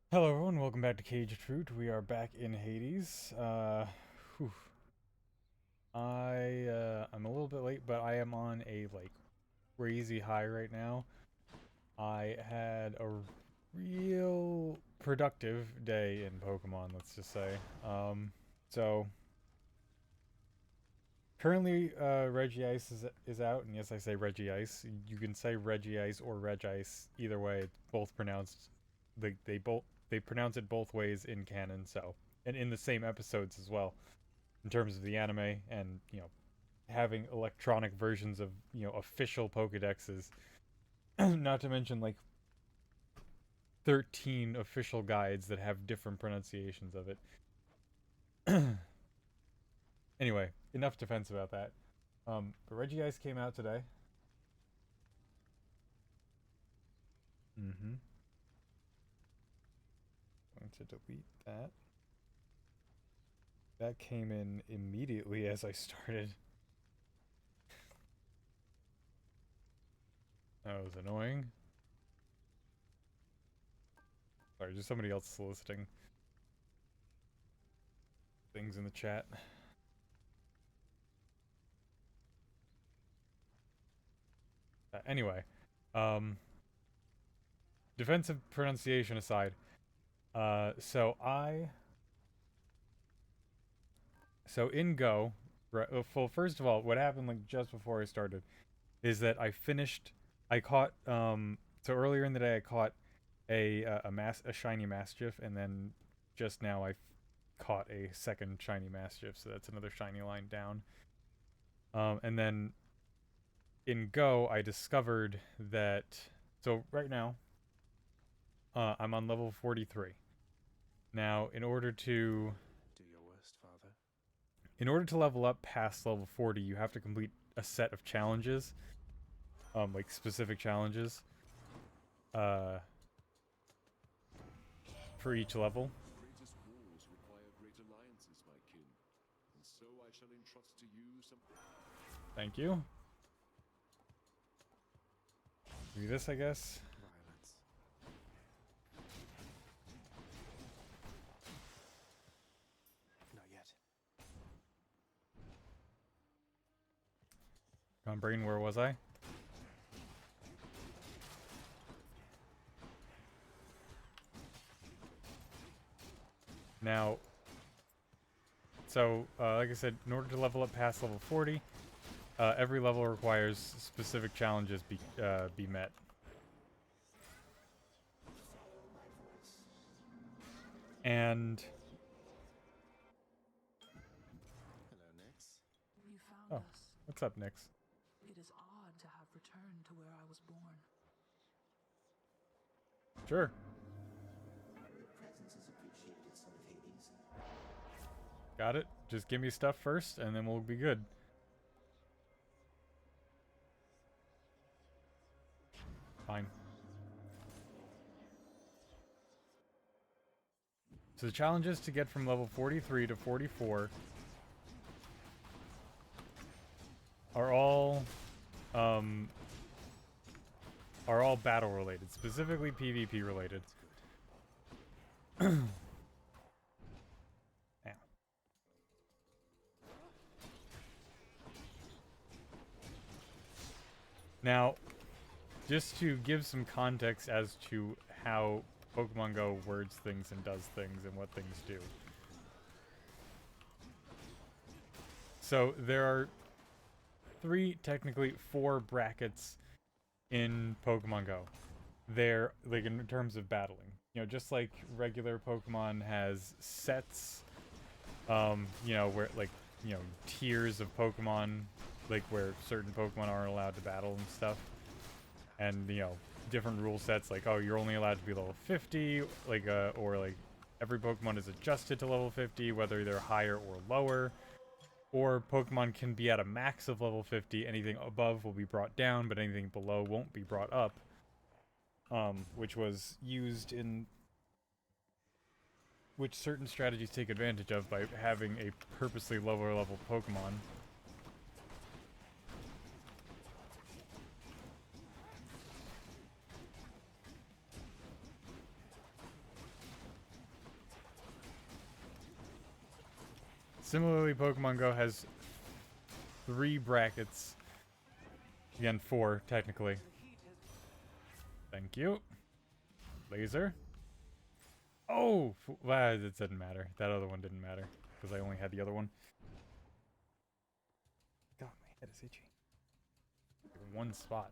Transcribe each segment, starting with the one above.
Hello everyone, welcome back to Cage of Truth. We are back in Hades. Whew. I'm a little bit late, but I am on a crazy high right now. I had a real productive day in Pokemon, let's just say. So currently Regice is out, and yes, I say Regice. You can say Regice or Regice. Either way, it's both pronounced they pronounce it both ways in canon, so and in the same episodes as well, in terms of the anime and, having electronic versions of, official Pokedexes. Not to mention 13 official guides that have different pronunciations of it. Anyway, enough defense about that. But Regice came out today. Mm-hmm. Going to delete that. That came in immediately as I started. That was annoying. Sorry, just somebody else soliciting things in the chat. Anyway, um, defensive pronunciation aside, so in Go, right, well, first of all, what happened just before I started is that I caught, so earlier in the day I caught a shiny Mastiff, and then just now caught a second shiny Mastiff, so that's another shiny line down. And then in Go, I discovered that, so right now, I'm on level 43. Now, Do your worst, Father. in order to level up past level 40, you have to complete a set of challenges, like specific challenges, uh, for each level. Greatest wars require great alliances, my kin, and so I shall entrust to you some. Thank you. Do this, I guess. Violence. Not yet. On brain, where was I? Now, so like I said, in order to level up past level 40, every level requires specific challenges be met. And Hello, Nix. You found oh, us. what's up, Nyx? It is odd to have returned to where I was born. Sure. Your presence is appreciated, son of Hades. Got it. Just give me stuff first, and then we'll be good. Fine. So the challenges to get from level 43 to 44 are all um battle related, specifically PvP related. That's good. Ow. Now, just to give some context as to how Pokemon Go words things and does things and what things do. So there are technically four brackets in Pokemon Go. They're like in terms of battling. Just like regular Pokemon has sets, where tiers of Pokemon, like where certain Pokemon aren't allowed to battle and stuff. And, different rule sets, like, oh, you're only allowed to be level 50, or like every Pokemon is adjusted to level 50, whether they're higher or lower. Or Pokemon can be at a max of level 50, anything above will be brought down, but anything below won't be brought up. Which was used in which certain strategies take advantage of by having a purposely lower level Pokemon. Similarly, Pokemon Go has 3 brackets. Again, 4, technically. Thank you. Laser. Oh! Well, it didn't matter. That other one didn't matter. Because I only had the other one. God, my head is itchy. Like 1 spot.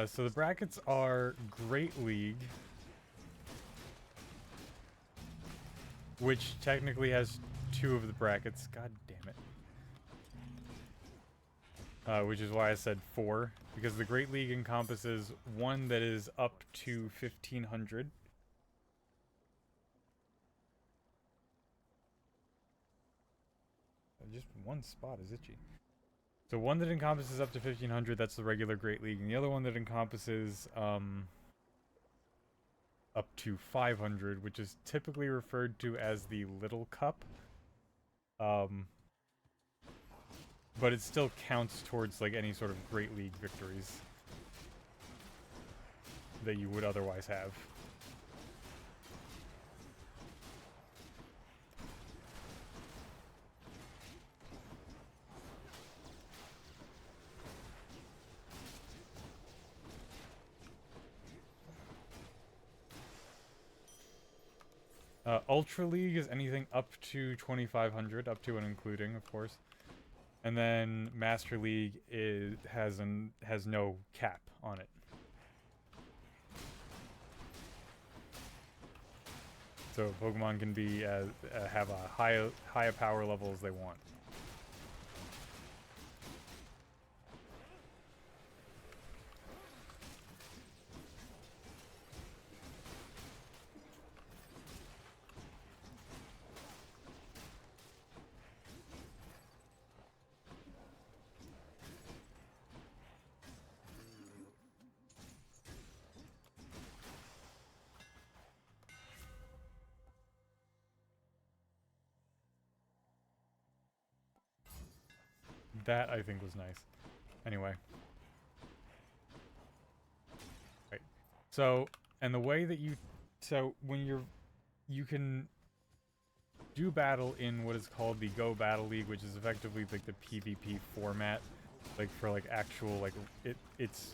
So the brackets are Great League, which technically has 2 of the brackets. God damn it. Which is why I said 4, because the Great League encompasses one that is up to 1500. Just 1 spot is itchy. So one that encompasses up to 1500, that's the regular Great League, and the other one that encompasses up to 500, which is typically referred to as the Little Cup. But it still counts towards like any sort of Great League victories that you would otherwise have. Ultra League is anything up to 2500, up to and including, of course. And then Master League has no cap on it. So Pokemon can be have a high power level as they want. That, I think, was nice. Anyway. Right. So, and the way that you... So, when you can do battle in what is called the Go Battle League, which is effectively, like, the PvP format. Like, for, like, actual, like... It's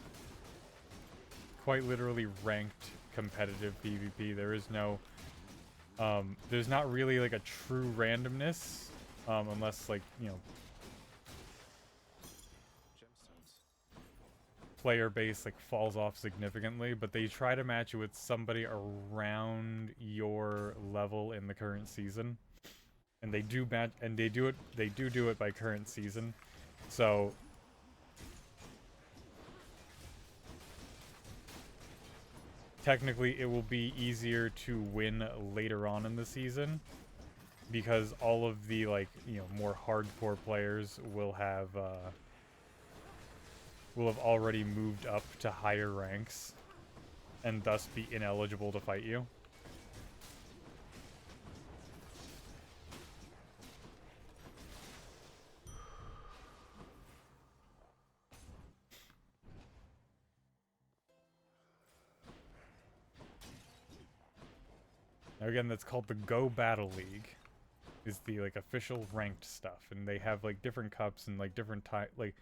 quite literally ranked competitive PvP. There is no... there's not really, like, a true randomness. Unless, like, you know... player base like falls off significantly, but they try to match you with somebody around your level in the current season, and they do match, and they do it by current season. So technically it will be easier to win later on in the season because all of the, like, you know, more hardcore players will have already moved up to higher ranks and thus be ineligible to fight you. Now again, that's called the Go Battle League. Is the, like, official ranked stuff, and they have, like, different cups and, like, different like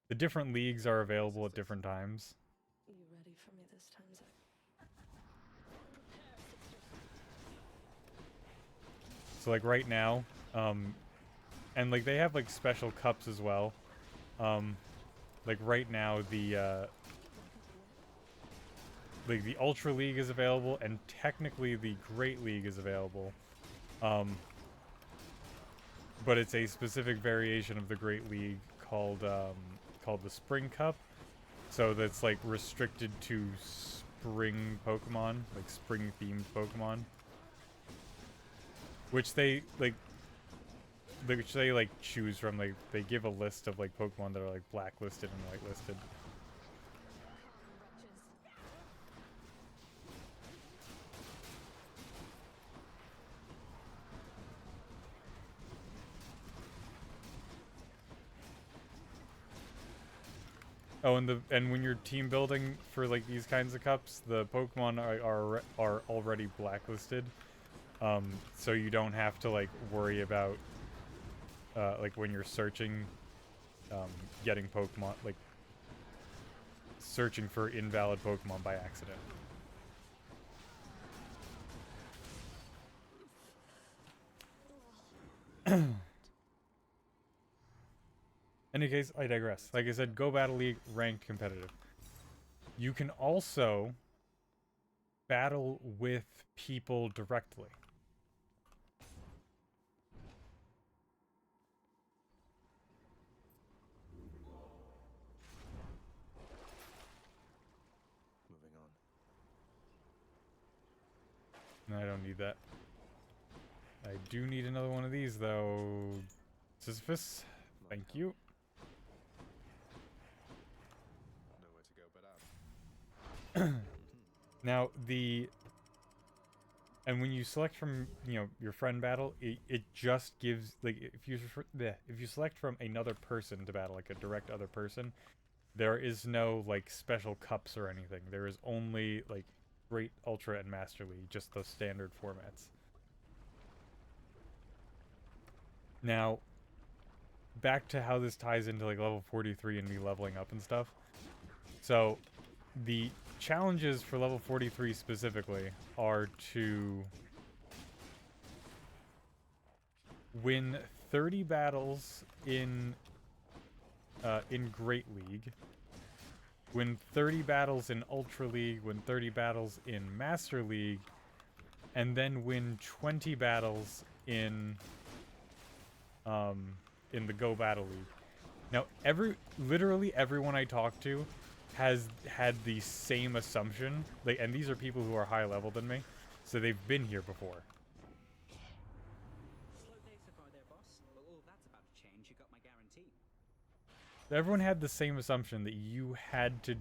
the different leagues are available at different times. You ready for me this time, Zach? So, like, right now, and, like, they have, like, special cups as well. Like, right now, the Ultra League is available, and technically the Great League is available. But it's a specific variation of the Great League called the Spring Cup. So that's, like, restricted to spring Pokemon, like spring-themed Pokemon. Which they choose from. Like, they give a list of, like, Pokemon that are, like, blacklisted and whitelisted. Oh, and when you're team building for like these kinds of cups, the Pokemon are already blacklisted. So you don't have to like worry about like when you're searching, getting Pokemon, like searching for invalid Pokemon by accident. Any case, I digress. Like I said, Go Battle League, ranked competitive. You can also battle with people directly. Moving on. No, I don't need that. I do need another one of these, though. Sisyphus, thank you. Nowhere to go but up. Now, and when you select from, you know, your friend battle, it just gives, like, if you select from another person to battle, like a direct other person, there is no, like, special cups or anything. There is only, like, Great, Ultra, and Master League, just the standard formats. Now, back to how this ties into, like, level 43 and me leveling up and stuff. So, the challenges for level 43 specifically are to win 30 battles in Great League, win 30 battles in Ultra League, win 30 battles in Master League, and then win 20 battles in the Go Battle League. Now, literally everyone I talk to has had the same assumption, like, and these are people who are higher level than me, so they've been here before. Slow day so far there, boss. But all that's about to change. You got my guarantee. Everyone had the same assumption that you had to,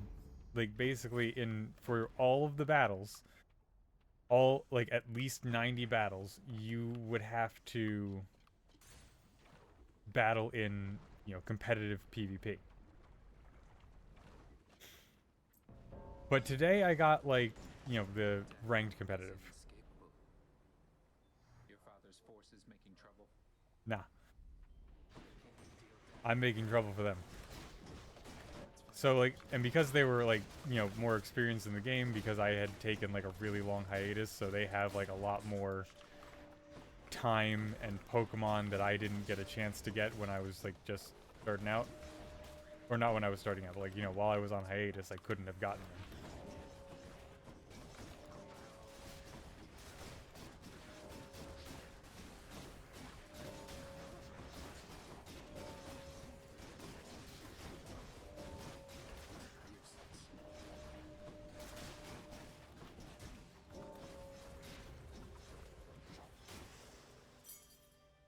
like, basically for all of the battles, like at least 90 battles, you would have to battle in, you know, competitive PvP. But today I got, like, you know, the ranked competitive. Inescapable. Your father's forces making trouble. Nah. I'm making trouble for them. So, like, and because they were, like, you know, more experienced in the game, because I had taken, like, a really long hiatus, so they have, like, a lot more time and Pokemon that I didn't get a chance to get when I was, like, just starting out. Or not when I was starting out, but, like, you know, while I was on hiatus, I couldn't have gotten them.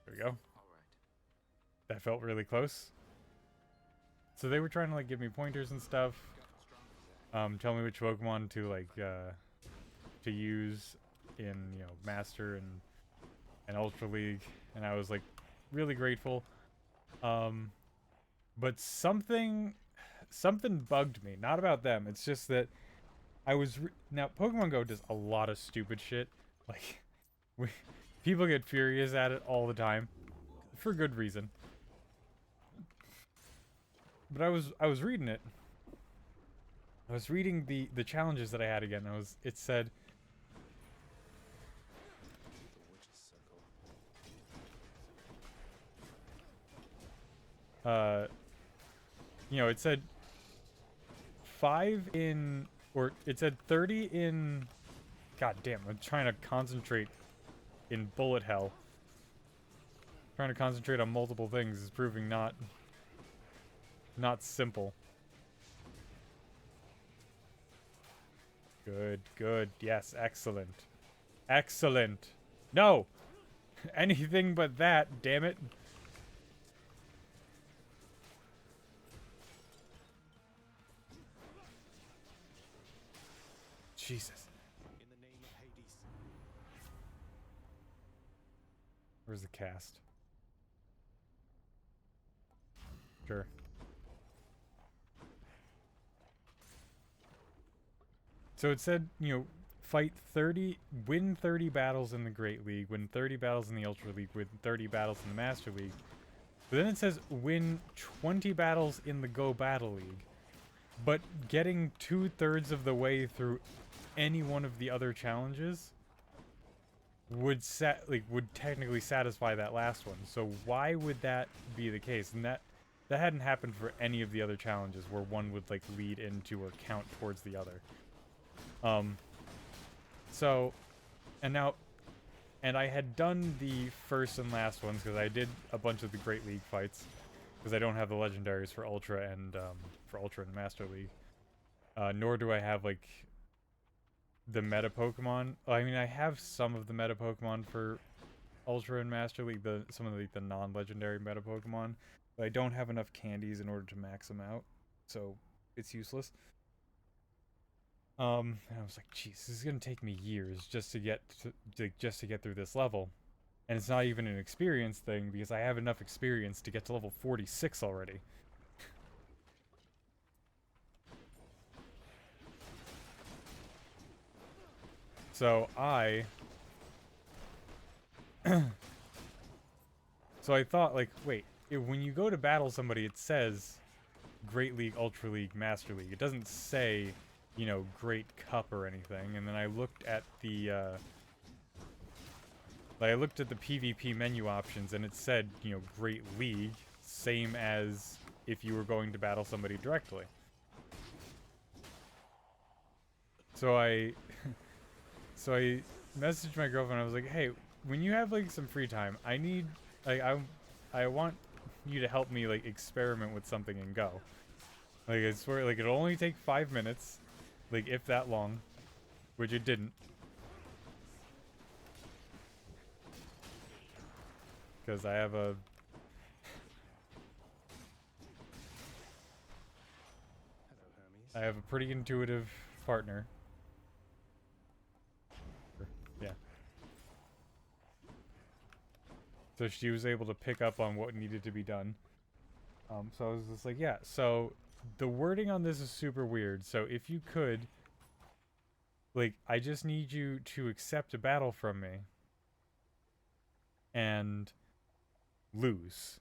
There we go. All right. That felt really close. So they were trying to, like, give me pointers and stuff. Tell me which Pokemon to, like, to use in, you know, Master and Ultra League. And I was, like, really grateful. But something bugged me. Not about them. It's just that I was... Now, Pokemon Go does a lot of stupid shit. Like, people get furious at it all the time. For good reason. But I was reading it. I was reading the challenges that I had again. It said, The witch's circle. you know, it said 5 in, or it said 30 in, god damn, I'm trying to concentrate in bullet hell. Trying to concentrate on multiple things is proving not simple. Good, good, yes, excellent. Excellent. No! Anything but that, damn it. Jesus. In the name of Hades. Where's the cast? Sure. So it said, win 30 battles in the Great League, win 30 battles in the Ultra League, win 30 battles in the Master League. But then it says win 20 battles in the Go Battle League. But getting 2/3 of the way through any one of the other challenges would technically satisfy that last one. So why would that be the case? And that hadn't happened for any of the other challenges where one would like lead into or count towards the other. And I had done the first and last ones because I did a bunch of the Great League fights because I don't have the legendaries for Ultra and Master League. Nor do I have like the meta Pokemon. I mean, I have some of the meta Pokemon for Ultra and Master League, some of the non-legendary meta Pokemon, but I don't have enough candies in order to max them out, so it's useless. And I was like, "Geez, this is gonna take me years just to get through this level," and it's not even an experience thing because I have enough experience to get to level 46 already. So I thought, like, wait, when you go to battle somebody, it says Great League, Ultra League, Master League. It doesn't say, Great Cup or anything. And then I looked at the PvP menu options, and it said, Great League, same as if you were going to battle somebody directly. So I messaged my girlfriend. I was like, "Hey, when you have like some free time, I need I want you to help me like experiment with something and Go. Like I swear, like it'll only take 5 minutes, like if that long, which it didn't. Because I have a pretty intuitive partner. Yeah. So she was able to pick up on what needed to be done. So I was just like, yeah. So the wording on this is super weird. So if you could, like, I just need you to accept a battle from me and lose.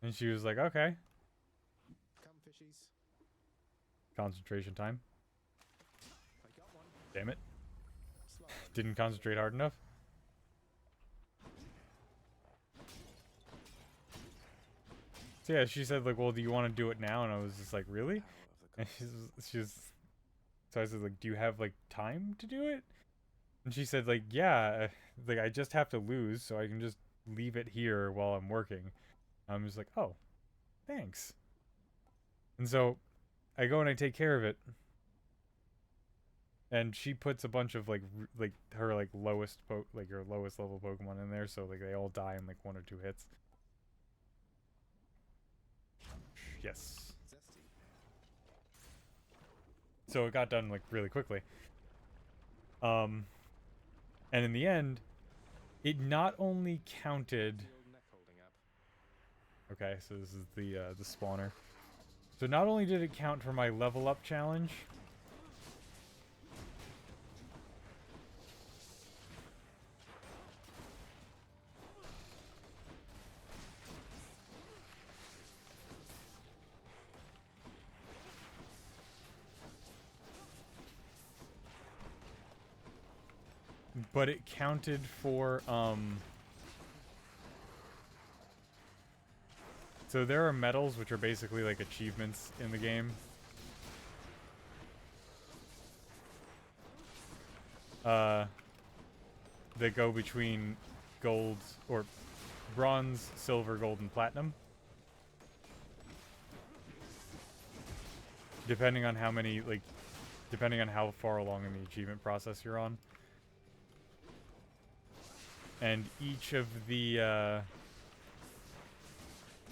And she was like, okay. Come, fishies. Concentration time. I got one. Damn it. Slow. Didn't concentrate hard enough. So yeah, she said like, well, do you want to do it now? And I was just like, really? And she's so I said like, do you have like time to do it? And she said like, yeah, like I just have to lose so I can just leave it here while I'm working. I'm just like, oh, thanks. And so I go and I take care of it. And she puts a bunch of like her like lowest level Pokemon in there, so like they all die in like 1 or 2 hits. Yes. Zesty. So it got done like really quickly. And in the end, it not only counted. The old neck holding up. Okay, so this is the spawner. So not only did it count for my level up challenge, but it counted for so there are medals which are basically like achievements in the game. That go between gold or bronze, silver, gold, and platinum. Depending on how many, like, depending on how far along in the achievement process you're on. And each of the,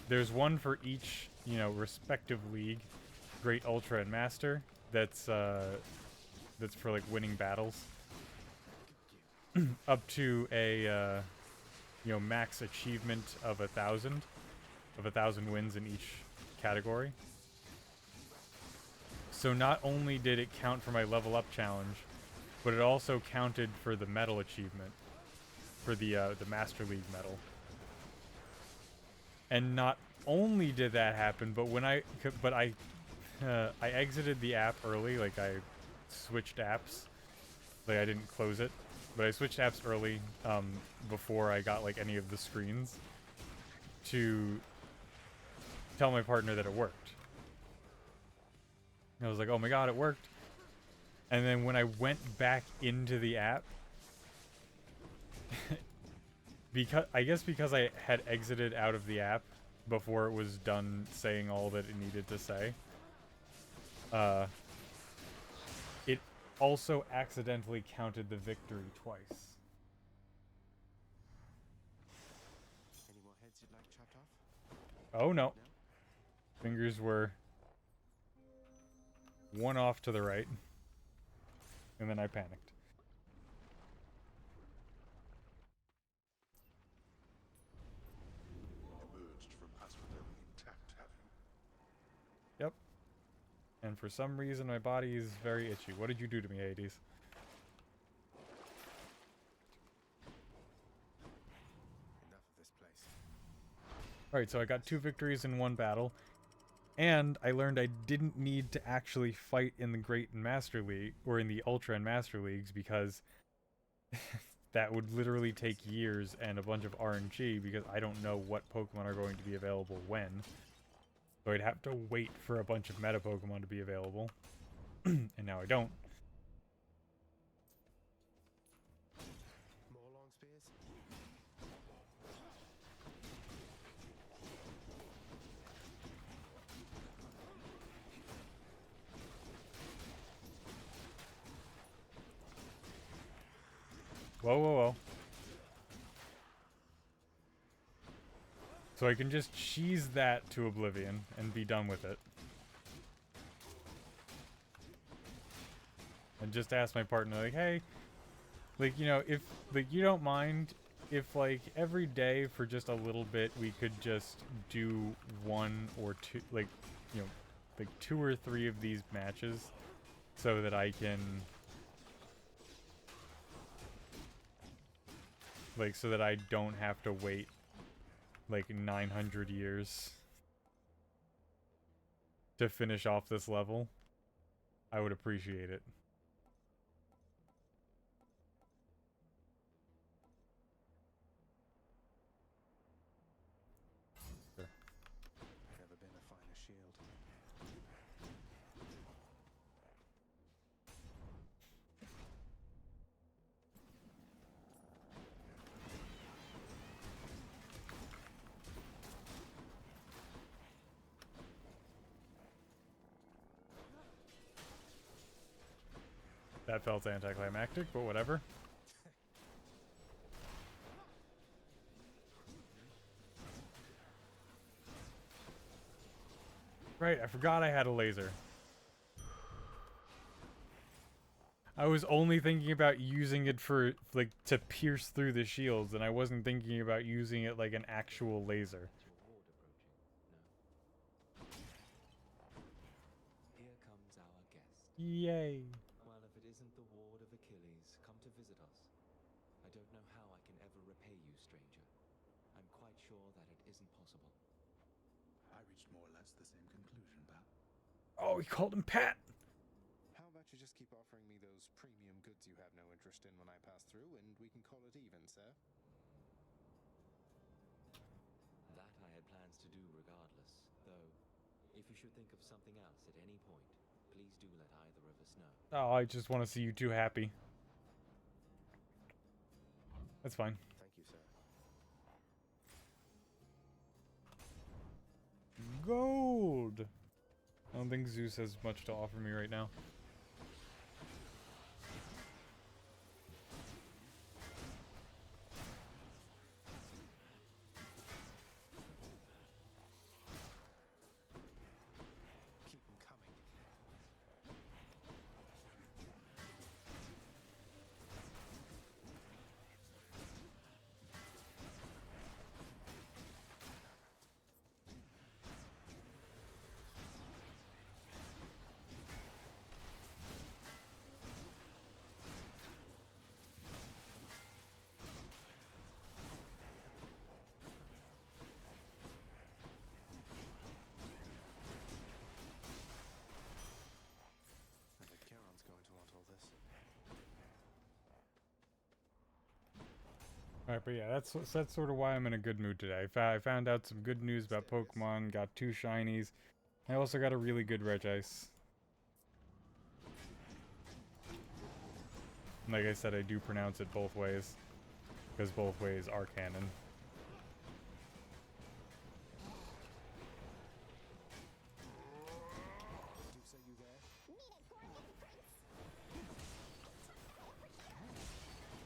there's one for each, respective league, Great, Ultra, and Master. That's for like winning battles. Up to a, max achievement of 1,000 wins in each category. So not only did it count for my level up challenge, but it also counted for the medal achievement, for the Master League medal. And not only did that happen, but when I exited the app early, like I switched apps, like I didn't close it, but I switched apps early before I got like any of the screens to tell my partner that it worked. And I was like, oh my god, it worked. And then when I went back into the app, because I had exited out of the app before it was done saying all that it needed to say, it also accidentally counted the victory twice. Any more heads you'd like chopped off? Oh no. Fingers were one off to the right. And then I panicked. Emerged from Asphodel intact, have you? Yep. And for some reason my body is very itchy. What did you do to me, Hades? Enough of this place. Alright, so I got 2 victories in 1 battle. And I learned I didn't need to actually fight in the Great and Master League, or in the Ultra and Master Leagues, because that would literally take years and a bunch of RNG, because I don't know what Pokemon are going to be available when. So I'd have to wait for a bunch of meta Pokemon to be available. And now I don't. More long spears? Whoa, whoa, whoa. So I can just cheese that to oblivion and be done with it. And just ask my partner, like, hey, like, you know, if, like, you don't mind if, like, every day for just a little bit we could just do 1 or 2, like, you know, like 2 or 3 of these matches so that I can, like, so that I don't have to wait like 900 years to finish off this level, I would appreciate it. Sure. Never been a finer shield. That felt anticlimactic, but whatever. Right, I forgot I had a laser. I was only thinking about using it for, like, to pierce through the shields, and I wasn't thinking about using it like an actual laser. Here comes our guest. Yay. Well, if it isn't the Ward of Achilles, come to visit us. I don't know how I can ever repay you, stranger. I'm quite sure that it isn't possible. I reached more or less the same conclusion, Pat. Oh, he called him Pat! How about you just keep offering me those premium goods you have no interest in when I pass through, and we can call it even, sir? That I had plans to do regardless, though if you should think of something else at any point, please do let either of us know. Oh, I just want to see you two happy. That's fine. Thank you, sir. Gold! I don't think Zeus has much to offer me right now. Keep them coming. Alright, but yeah, that's sort of why I'm in a good mood today. I found out some good news about Pokemon, got 2 shinies. I also got a really good Regice. Like I said, I do pronounce it both ways, because both ways are canon. Medusa, you there?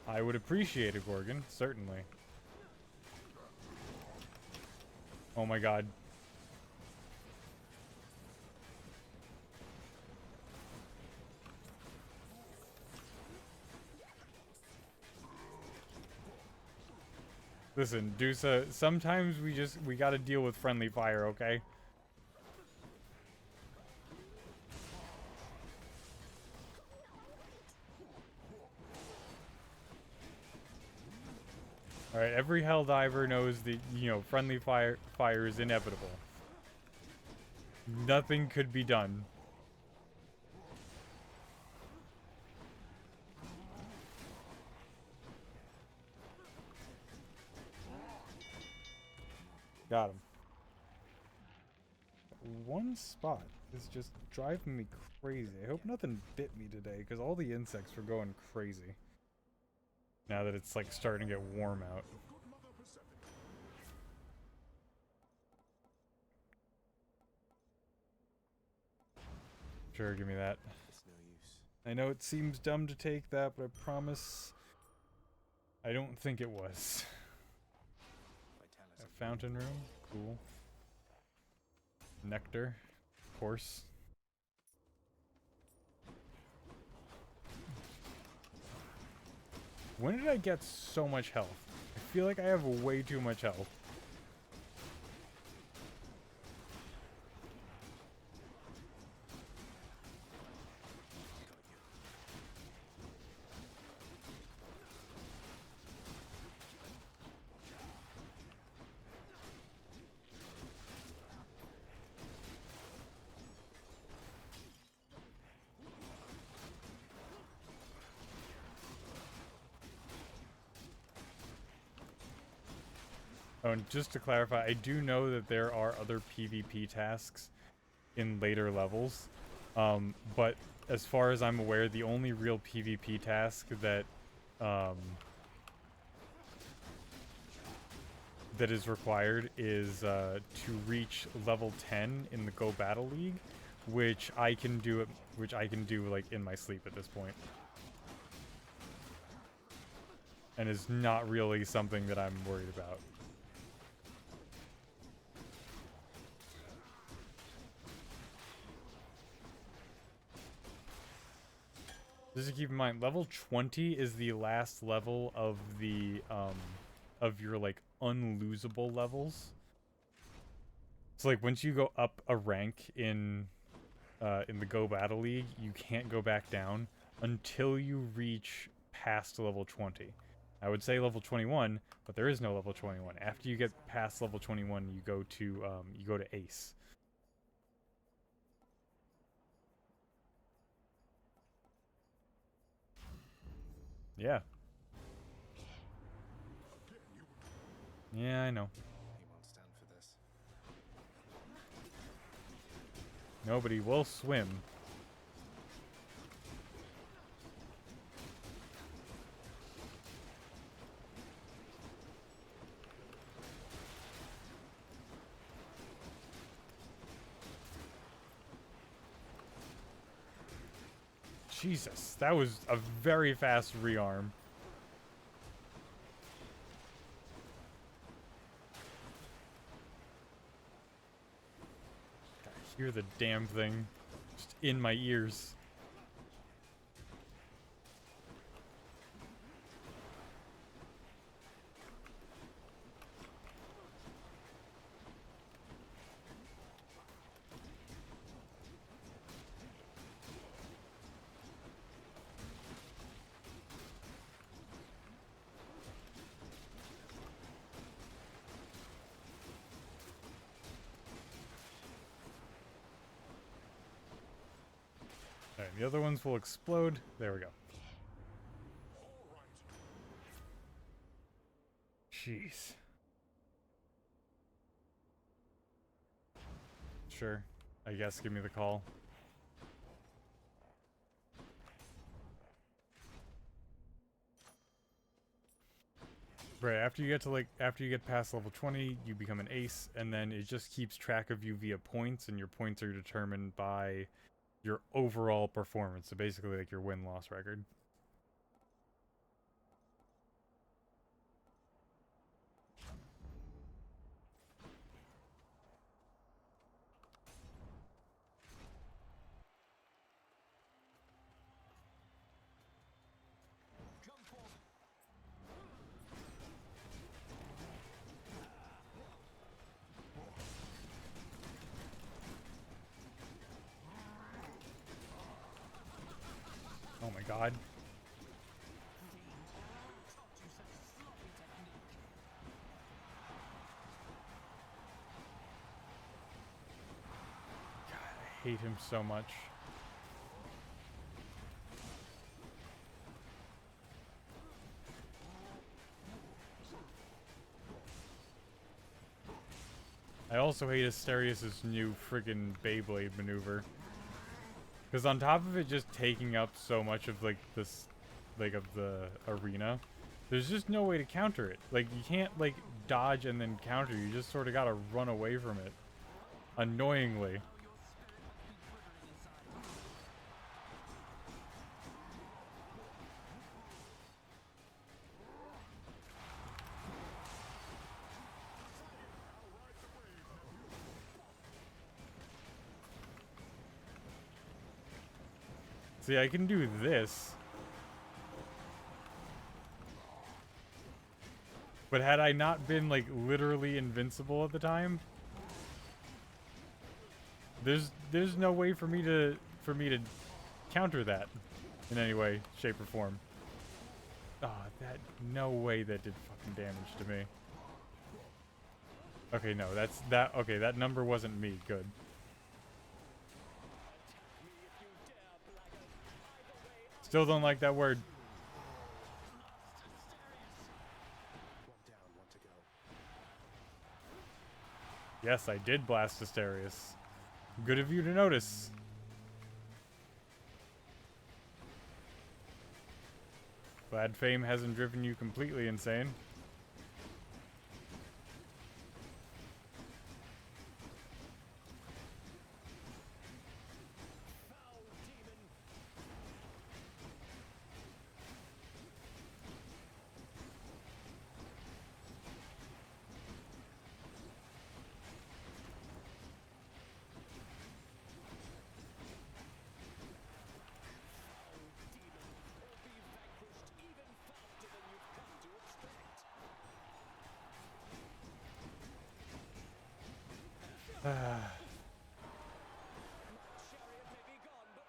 I would appreciate a Gorgon, certainly. Oh my god. Listen, Dusa, sometimes we gotta deal with friendly fire, okay? Alright, every Helldiver knows that, you know, friendly fire is inevitable. Nothing could be done. Got him. One spot is just driving me crazy. I hope nothing bit me today, because all the insects were going crazy. Now that it's like starting to get warm out. Sure, give me that. It's no use. I know it seems dumb to take that, but I promise I don't think it was. Vitality. A fountain room? Cool. Nectar, of course. When did I get so much health? I feel like I have way too much health. Oh, and just to clarify, I do know that there are other PvP tasks in later levels, but as far as I'm aware, the only real PvP task that that is required is to reach level 10 in the Go Battle League, which I can do like in my sleep at this point, and is not really something that I'm worried about. Just to keep in mind, level 20 is the last level of the, of your, like, unlosable levels. So, like, once you go up a rank in the Go Battle League, you can't go back down until you reach past level 20. I would say level 21, but there is no level 21. After you get past level 21, you go to Ace. Yeah. Yeah, I know. He won't stand for this. Nobody will swim. Jesus, that was a very fast rearm. I hear the damn thing just in my ears. Alright, the other ones will explode. There we go. Jeez. Sure. I guess give me the call. Right, after you get past level 20, you become an ace, and then it just keeps track of you via points, and your points are determined by your overall performance. So basically like your win-loss record. Oh my god. God, I hate him so much. I also hate Asterius' new friggin' Beyblade maneuver. Because on top of it just taking up so much of like this, like of the arena, there's just no way to counter it. Like you can't like dodge and then counter, you just sort of gotta run away from it. Annoyingly. See, I can do this. But had I not been, like, literally invincible at the time, there's no way for me to counter that in any way, shape, or form. Ah, no way that did fucking damage to me. Okay, no, okay, that number wasn't me. Good. Still don't like that word. One down, one to go. Yes, I did blast Asterius. Good of you to notice. Glad fame hasn't driven you completely insane.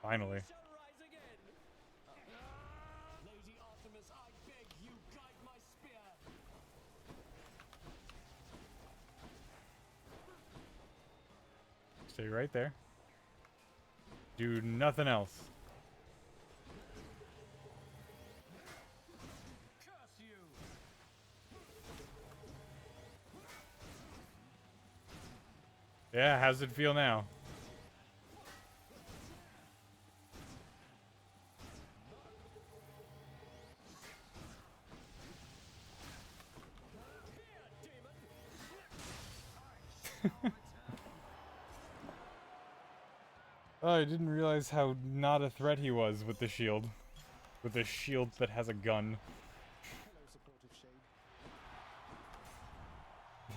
Finally. Stay right there. Do nothing else. Yeah, how's it feel now? Oh, I didn't realize how not a threat he was with the shield. With the shield that has a gun. Hello, supportive shade.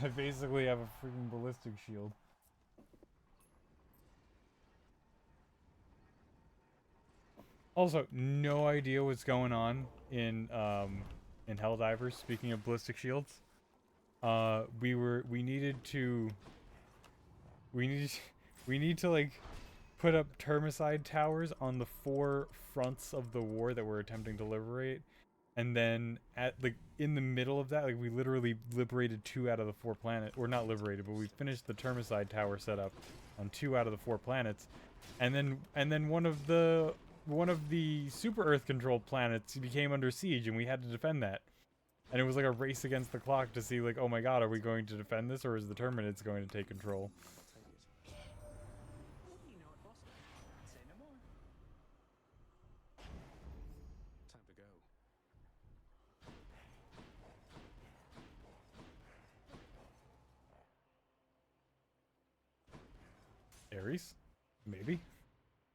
I basically have a freaking ballistic shield. Also, no idea what's going on in Helldivers, speaking of ballistic shields. We need to like put up termicide towers on the 4 fronts of the war that we're attempting to liberate, and then at like in the middle of that, like we literally liberated 2 out of the 4 planets, or not liberated, but we finished the termicide tower setup on 2 out of the 4 planets, and then one of the super Earth controlled planets became under siege, and we had to defend that. And it was like a race against the clock to see, like, oh my god, are we going to defend this, or is the Terminids going to take control? I'll take it. You know it, boss. Say no more. Time to go. Ares? Maybe?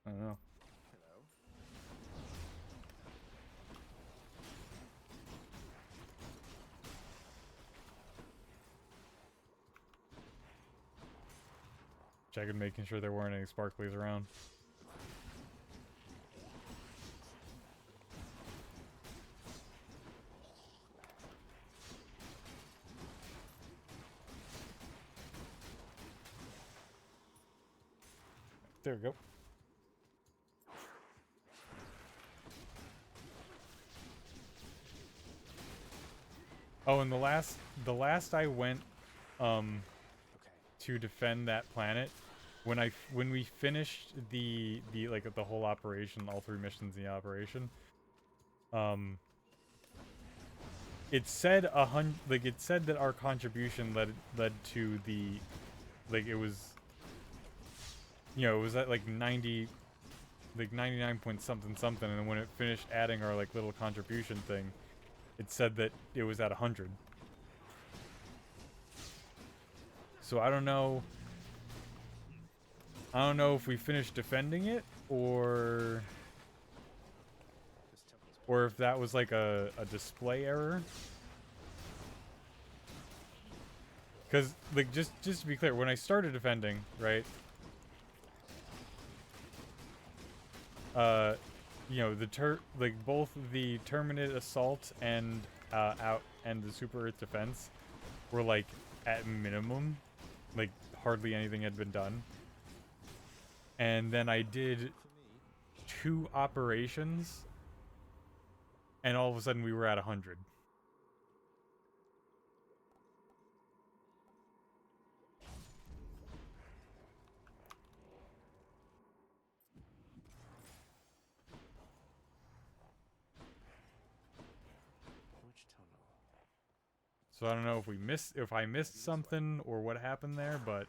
I don't know. Hello. Checking, making sure there weren't any sparklies around. There we go. Oh, and the last I went Okay. to defend that planet, when we finished the like the whole operation, all 3 missions in the operation, it said it said that our contribution led to the, like, it was, you know, it was at like 90, like 99 point something something, and then when it finished adding our like little contribution thing, it said that it was at 100. So I don't know if we finished defending it, or This temple's if that was like a display error. Because, like, just to be clear, when I started defending, right, you know, like both the Terminid assault and the Super Earth defense were like at minimum, like hardly anything had been done. And then I did For me, 2 operations, and all of a sudden we were at 100. which tunnel? So I don't know if I missed something or what happened there, but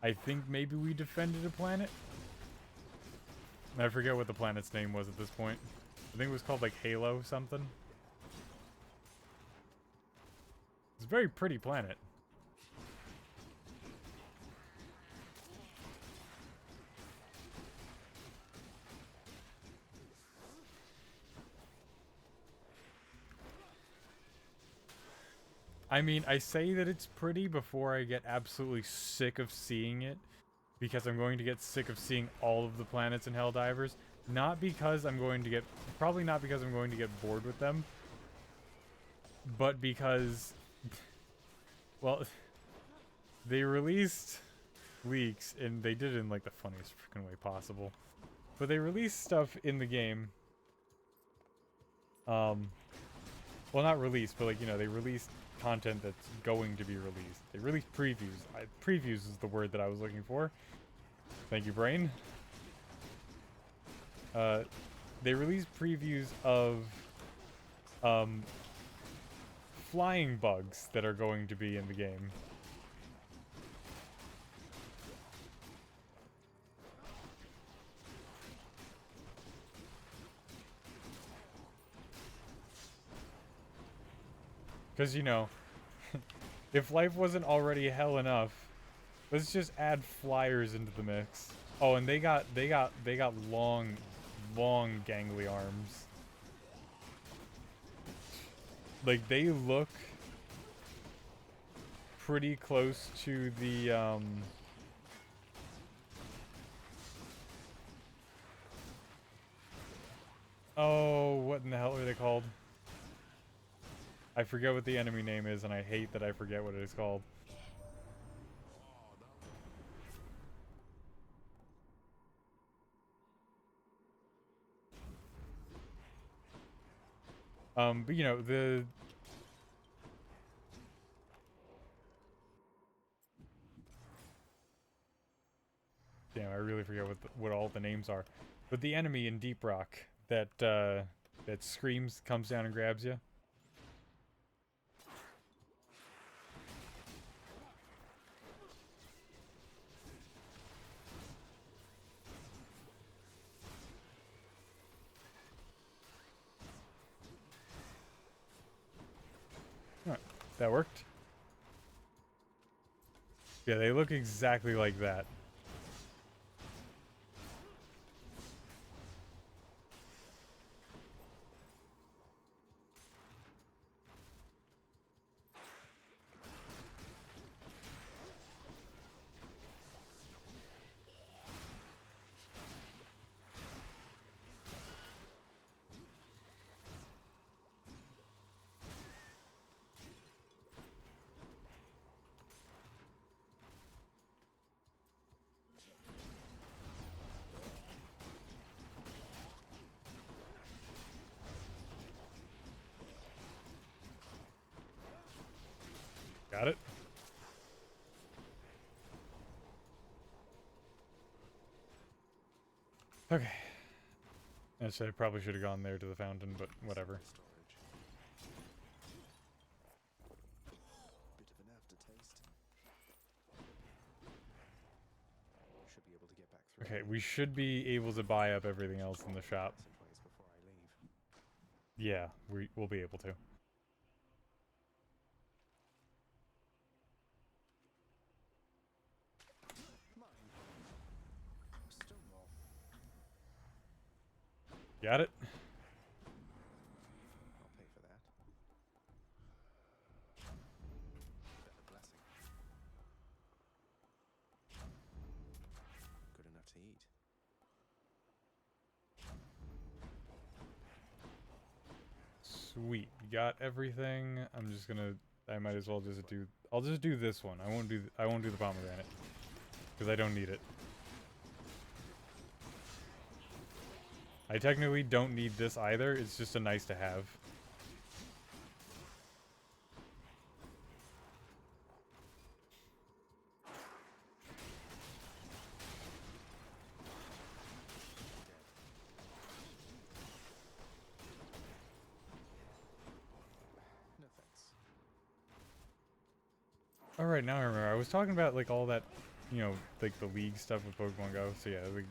I think maybe we defended a planet. I forget what the planet's name was at this point. I think it was called like Halo something. It's a very pretty planet. I mean, I say that it's pretty before I get absolutely sick of seeing it, because I'm going to get sick of seeing all of the planets in Helldivers. Not because I'm going to get, probably not because I'm going to get bored with them, but because, well, they released leaks, and they did it in like the funniest freaking way possible. But they released stuff in the game. Well, not released, but like, you know, they released content that's going to be released. They released previews. Previews is the word that I was looking for. Thank you, brain. They released previews of flying bugs that are going to be in the game. Because, you know, if life wasn't already hell enough, let's just add flyers into the mix. Oh, and they got long gangly arms. Like, they look pretty close to the oh, what in the hell are they called? I forget what the enemy name is, and I hate that I forget what it is called. But you know, damn, I really forget what all the names are. But the enemy in Deep Rock that that screams, comes down and grabs you. Alright, that worked. Yeah, they look exactly like that. Got it. Okay. Actually, I probably should have gone there to the fountain, but whatever. Storage. Bit of an aftertaste. Should be able to get back through. Okay, we should be able to buy up everything else in the shop. In place before I leave. Yeah, we'll be able to. Mine. Stonewall. Got it? I'll pay for that. Bet a blessing. Good enough to eat. Sweet. Got everything. I'm just gonna. I might as well just do. I'll just do this one. I won't do the pomegranate because I don't need it. I technically don't need this either. It's just a nice to have. No thanks. Alright, now I remember. I was talking about, like, all that, you know, like, the league stuff with Pokemon Go. So, yeah, like,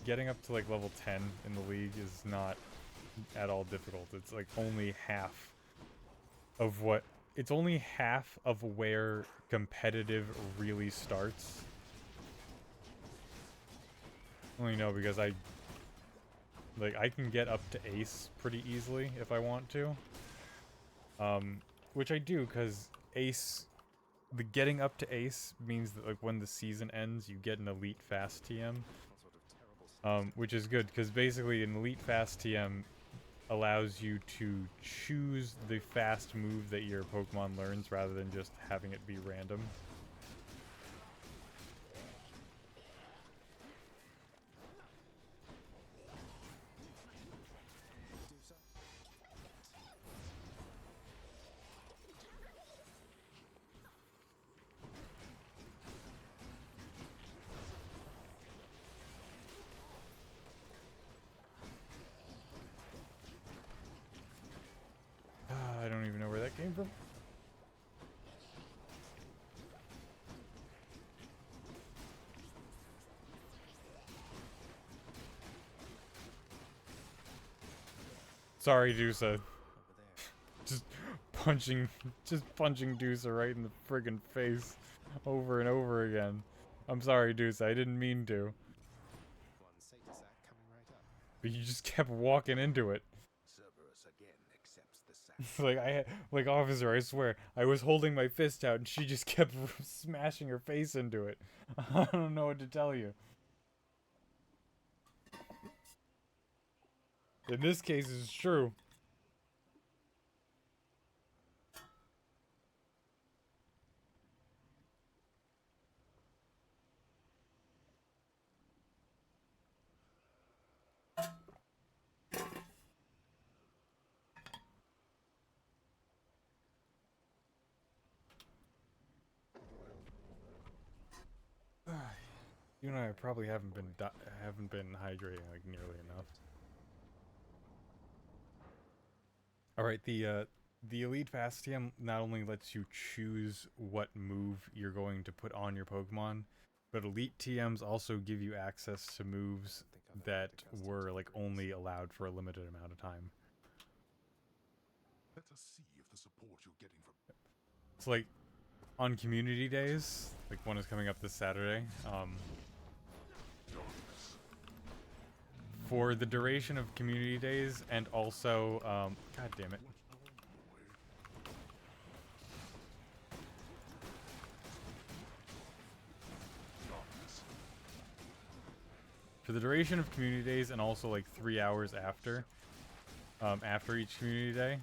getting up to, like, level 10 in the league is not at all difficult. It's, like, only half of what... It's only half of where competitive really starts. Only know because I... Like, I can get up to Ace pretty easily if I want to. Which I do, because Ace... The getting up to Ace means that, like, when the season ends, you get an Elite Fast TM. All sort of terrible Which is good, because basically an Elite Fast TM allows you to choose the fast move that your Pokemon learns rather than just having it be random. I don't even know where that came from. Sorry, Dusa. over there. Just punching Dusa right in the friggin' face over and over again. I'm sorry, Dusa, I didn't mean to. One Satasac coming right up. But you just kept walking into it. Cerberus again accepts the sack. Like, officer, I swear, I was holding my fist out and she just kept smashing her face into it. I don't know what to tell you. In this case, it's true. You and I probably haven't been hydrating like nearly enough. All right, the Elite Fast TM not only lets you choose what move you're going to put on your Pokemon, but Elite TMs also give you access to moves that were like only allowed for a limited amount of time. Let us see if the support you're getting from It's like on community days, like one is coming up this Saturday. For the duration of community days, and also, god damn it. For the duration of community days, and also like 3 hours after, after each community day,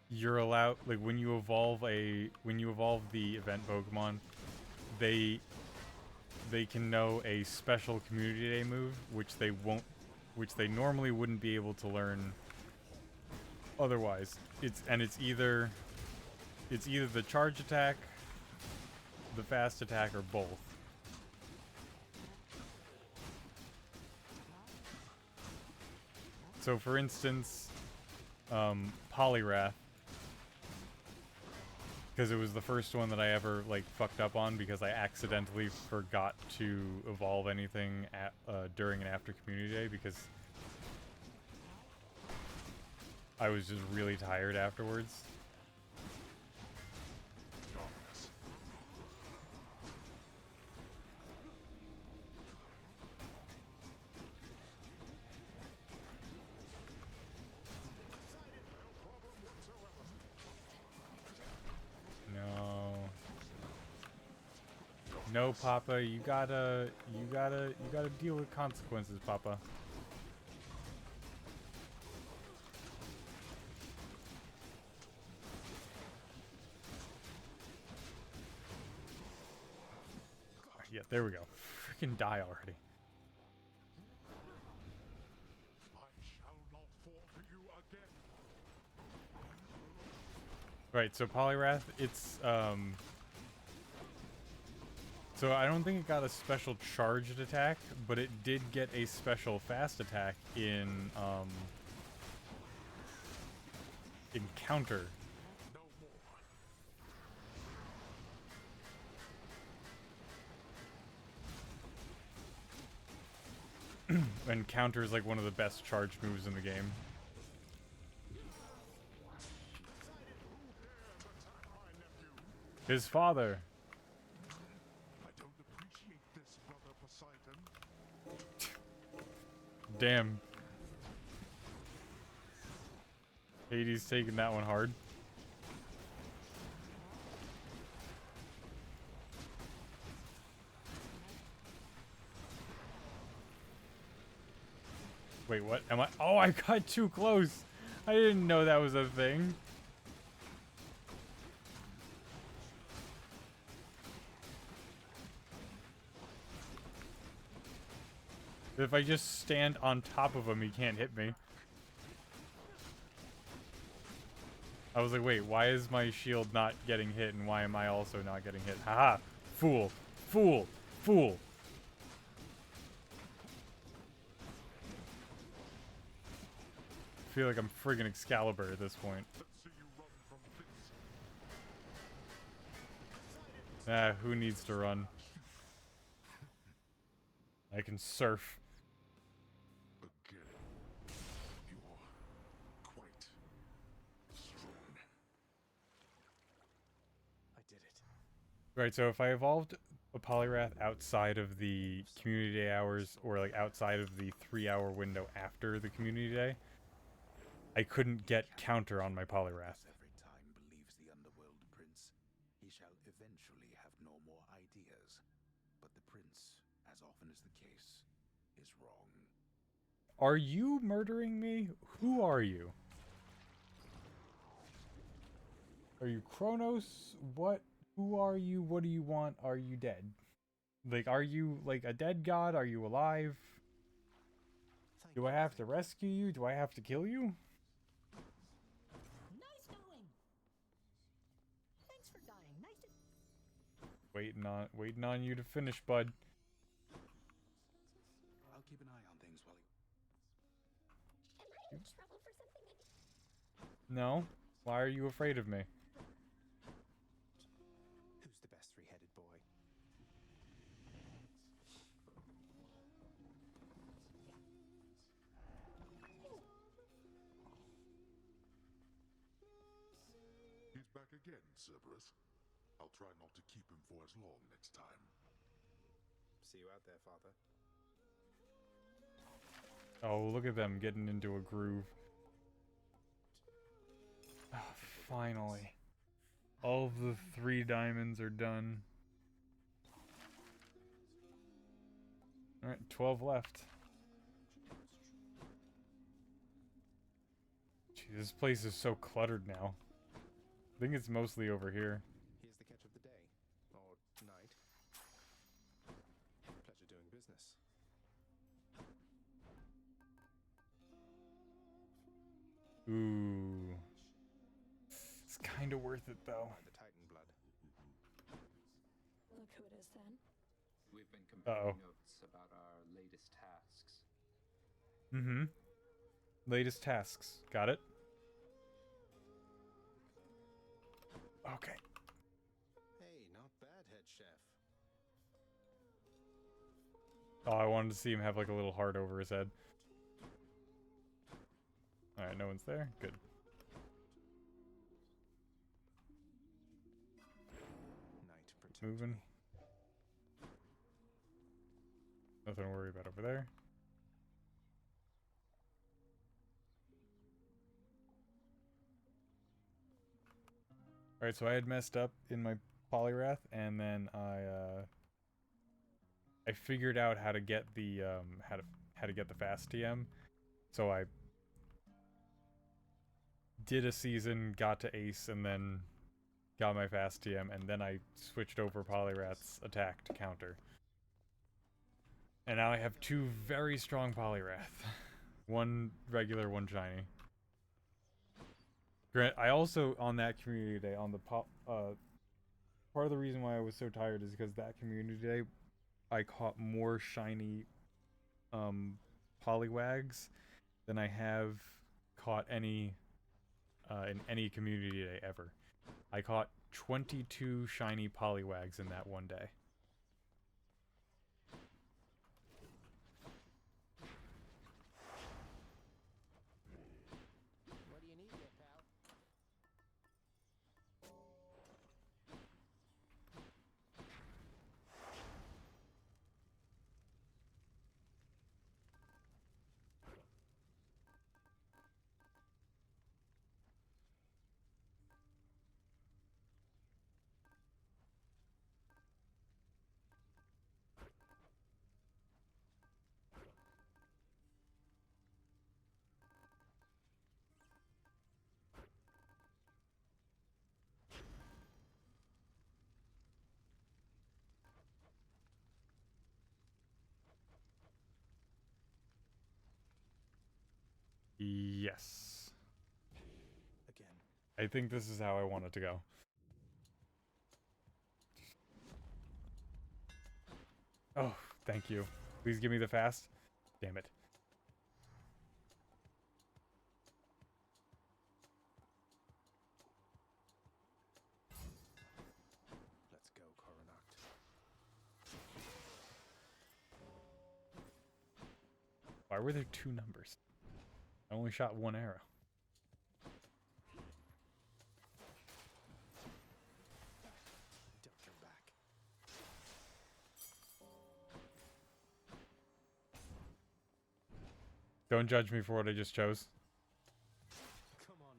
you're allowed, like when you evolve the event Pokemon, they can know a special community day move, which they normally wouldn't be able to learn otherwise. It's either the charge attack, the fast attack, or both. So for instance, Poliwrath, because it was the first one that I ever like fucked up on because I accidentally forgot to evolve anything at during and after community day because I was just really tired afterwards. No, Papa, you gotta deal with consequences, Papa. Yeah, there we go. Freaking die already. I shall not fall to you again. Right, so Poliwrath, it's so I don't think it got a special charged attack, but it did get a special fast attack in Counter. No more. And Counter is like one of the best charge moves in the game. His father. I don't appreciate this, Brother Poseidon. Damn. Hades taking that one hard. Wait, what? Am I? Oh, I got too close. I didn't know that was a thing. If I just stand on top of him, he can't hit me. I was like, wait, why is my shield not getting hit and why am I also not getting hit? Haha! Fool! Fool! Fool! I feel like I'm friggin' Excalibur at this point. Let's see you run from this. Who needs to run? I can surf. Again. You're quite strong. I did it. Right, so if I evolved a Poliwrath outside of the community day hours, or like outside of the 3-hour window after the community day, I couldn't get Counter on my Poliwrath. Every time believes the underworld prince, he shall eventually have no more ideas. But the prince, as often is the case, is wrong. Are you murdering me? Who are you? Are you Kronos? What? Who are you? What do you want? Are you dead? Like, are you like a dead god? Are you alive? Do I have to rescue you? Do I have to kill you? Nice going. Thanks for dying. Waiting on you to finish, bud. I'll keep an eye on things while you... Am I in trouble for something? No? Why are you afraid of me? Who's the best three-headed boy? He's back again, Cerberus. I'll try not to keep him for as long next time. See you out there, Father. Oh, look at them getting into a groove. Ah, finally. All of the 3 diamonds are done. Alright, 12 left. Gee, this place is so cluttered now. I think it's mostly over here. Here's the catch of the day. Or night. Pleasure doing business. Ooh. It's kind of worth it, though. By the Titan blood. Look who it is then. We've been comparing Uh-oh. notes about our latest tasks. Mm-hmm. Latest tasks. Got it? Okay. Hey, not bad, head chef. Oh, I wanted to see him have like a little heart over his head. Alright, no one's there. Good. Night protect Moving. me. Nothing to worry about over there. Alright, so I had messed up in my polyrath, and then I figured out how to get the how to get the fast TM. So I did a season, got to ace, and then got my fast TM, and then I switched over polyrath's attack to counter. And now I have 2 very strong polyrath. One regular, one shiny. Grant, I also, on that community day, on the part of the reason why I was so tired is because that community day, I caught more shiny Poliwags than I have caught any in any community day ever. I caught 22 shiny Poliwags in that one day. What do you need there, pal? Yes. Again. I think this is how I want it to go. Oh, thank you. Please give me the fast. Damn it. Let's go, Coronact. Why were there 2 numbers? I only shot 1 arrow. Don't come back. Don't judge me for what I just chose. Come on.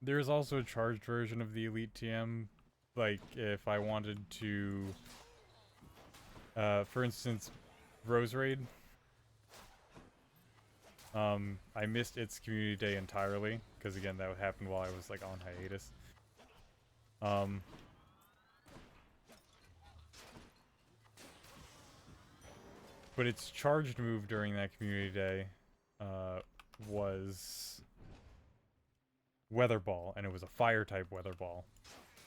There's also a charged version of the Elite TM. Like, if I wanted to, for instance, Rose Raid. I missed its community day entirely, because again, that happened while I was, like, on hiatus. But its charged move during that community day, was Weather Ball, and it was a fire-type Weather Ball.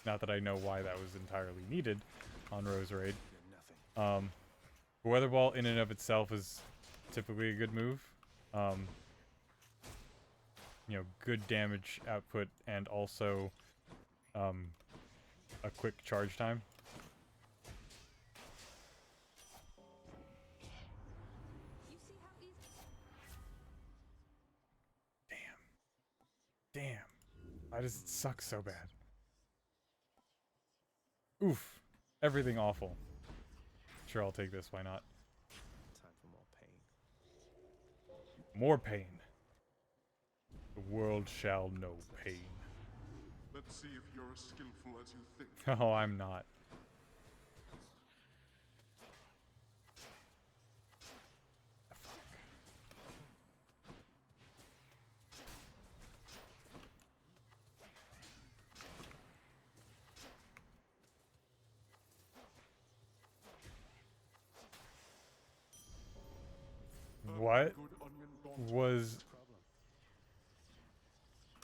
Not that I know why that was entirely needed on Rose Raid. Weather Ball in and of itself is typically a good move. You know, good damage output and also a quick charge time. Damn. Why does it suck so bad? Oof. Everything awful. Sure, I'll take this. Why not? Time for more pain. More pain. The world shall know pain. Let's see if you're as skillful as you think. Oh, I'm not. What was...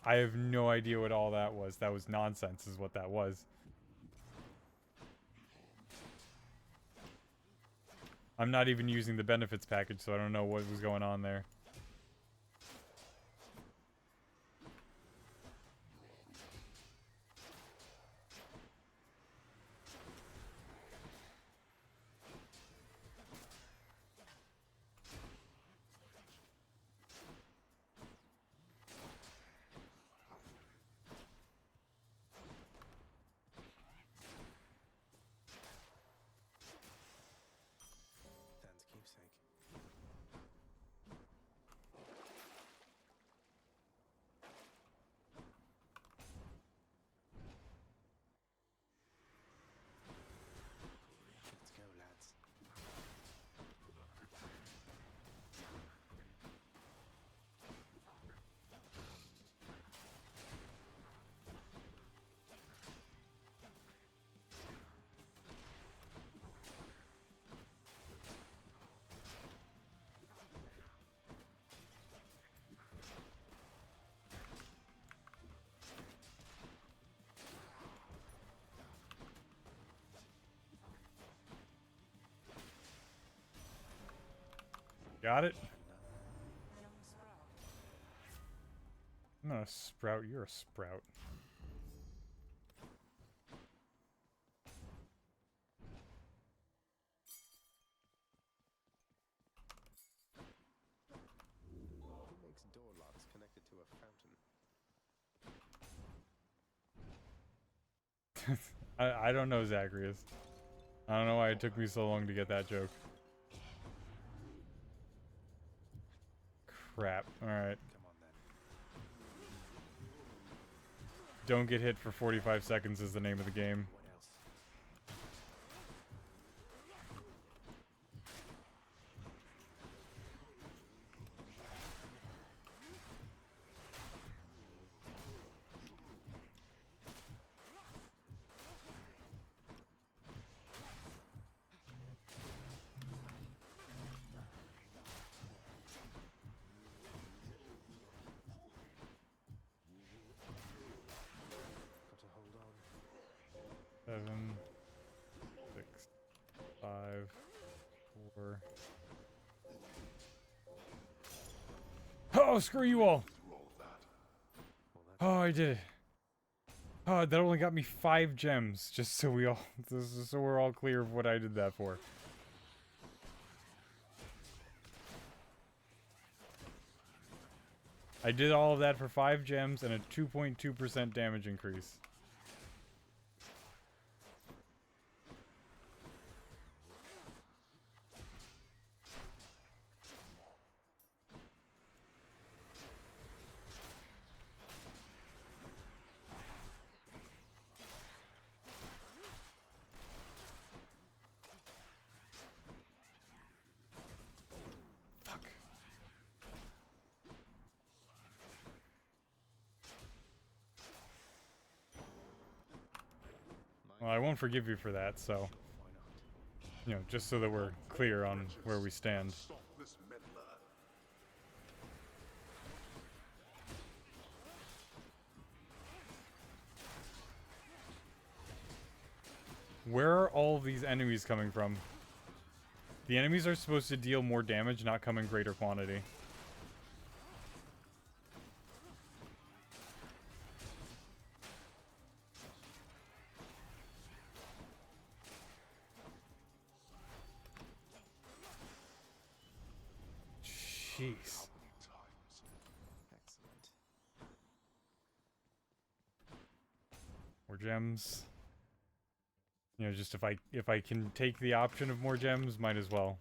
I have no idea what all that was. That was nonsense is what that was. I'm not even using the benefits package, so I don't know what was going on there. Dan's keepsake. Let's go, lads. Got it? I'm not a sprout, you're a sprout. Who makes door locks connected to a fountain? I don't know, Zacharias. I don't know why it took me so long to get that joke. Crap. Alright. Come on then. Don't get hit for 45 seconds is the name of the game. What else? Got to hold on. 7, 6, 5, 4. Oh, screw you all! Oh, I did it. Oh, that only got me 5 gems, just so so we're all clear of what I did that for. I did all of that for 5 gems and a 2.2% damage increase. Well, I won't forgive you for that, so, Why not? you know, just so that we're clear on where we stand. Stop this meddler. Where are all of these enemies coming from? The enemies are supposed to deal more damage, not come in greater quantity. Jeez. Excellent. More gems. You know, just if I can take the option of more gems, might as well.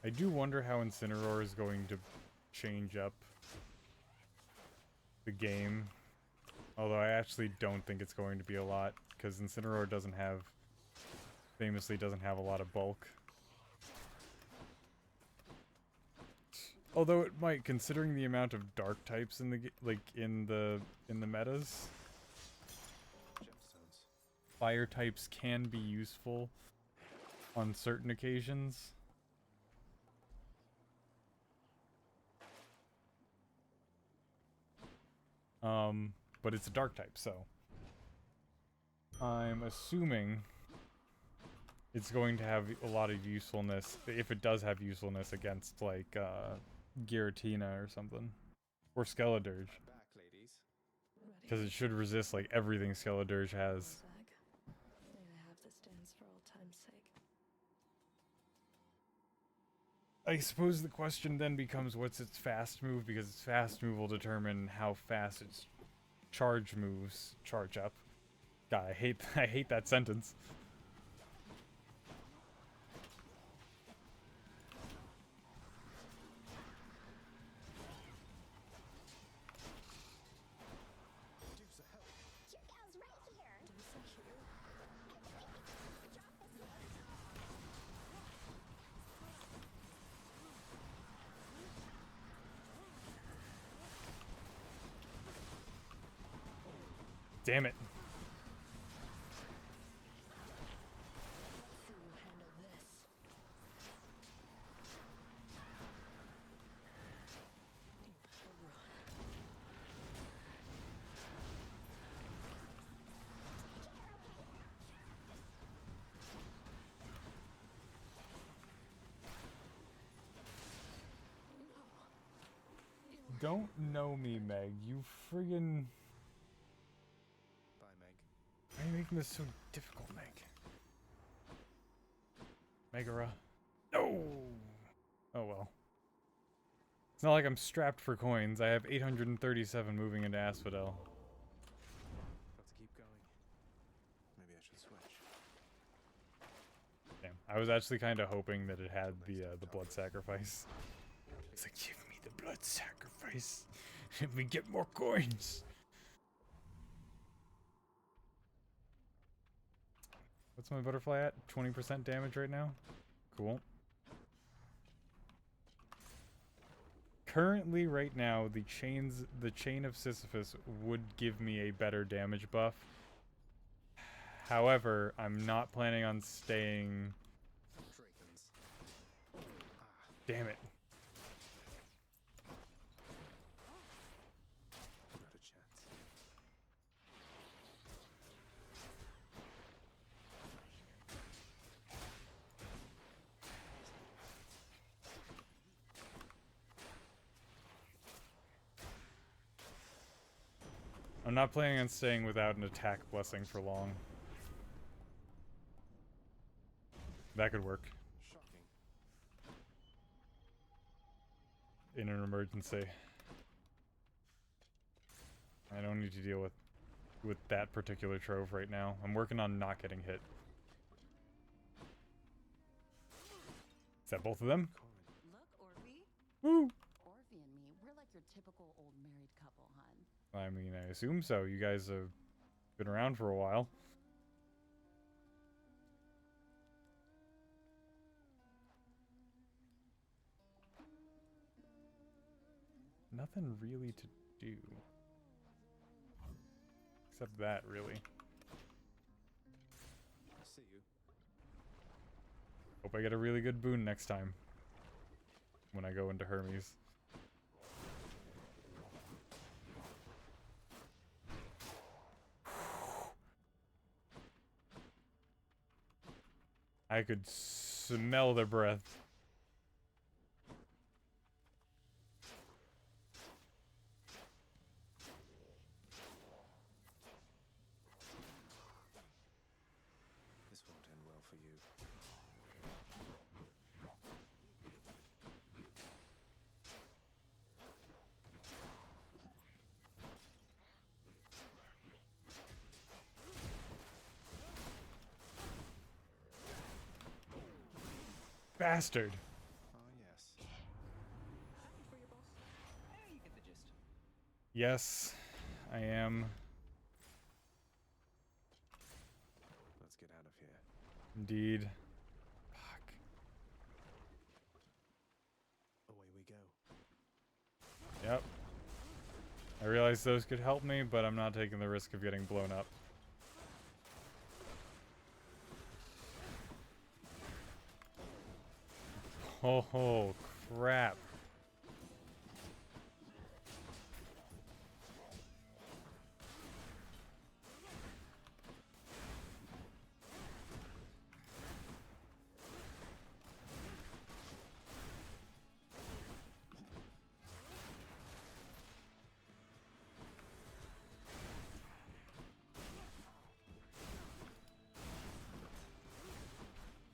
I do wonder how Incineroar is going to change up the game. Although I actually don't think it's going to be a lot, because Incineroar famously doesn't have a lot of bulk. Although it might, considering the amount of dark types in the in the metas. Gemstones. Fire types can be useful on certain occasions. But it's a dark type, so I'm assuming it's going to have a lot of usefulness, if it does have usefulness against, like, Giratina or something. Or Skeledirge. Back, ladies. Because it should resist, like, everything Skeledirge has. Zag. May I have this dance for old time's sake? I suppose the question then becomes, what's its fast move? Because its fast move will determine how fast its charge moves charge up. God, I hate that sentence. Chicko's right here! Damn it. See you handle this. Don't know me, Meg. You friggin'... Bye, Meg. Why are you making this so difficult, Meg? Megara. No! Oh well. It's not like I'm strapped for coins. I have 837 moving into Asphodel. Got to keep going. Maybe I should switch. Damn. I was actually kind of hoping that it had the blood sacrifice. It's like, give me the blood sacrifice. Let me get more coins. What's my butterfly at? 20% damage right now? Cool. Currently, right now, the chain of Sisyphus would give me a better damage buff. However, I'm not planning on staying... Dragons. Damn it. Not a chance. I'm not planning on staying without an attack blessing for long. That could work Shocking. in an emergency. I don't need to deal with that particular trove right now. I'm working on not getting hit. that both of them? Corin, Look, Orby. Woo! Orby and me, we're like your typical old married couple, hun. I mean, I assume so. You guys have been around for a while. Nothing really to do. Except that, really. I see you. Hope I get a really good boon next time. When I go into Hermes. I could smell their breath. This won't end well for you. Bastard. Ah, yes. Happy for your boss? You get the gist. Yes, I am. Let's get out of here. Indeed. Fuck. Away we go. Yep. I realized those could help me, but I'm not taking the risk of getting blown up. Oh, crap.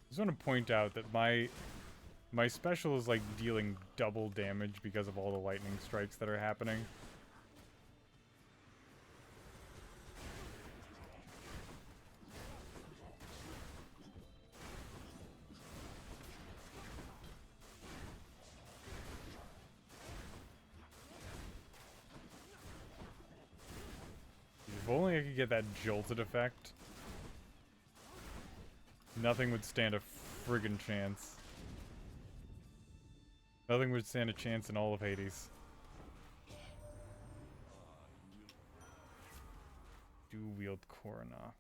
I just want to point out that my special is like dealing double damage because of all the lightning strikes that are happening. If only I could get that jolted effect. Nothing would stand a friggin' chance. Nothing would stand a chance in all of Hades. Dual-wield Coronacht.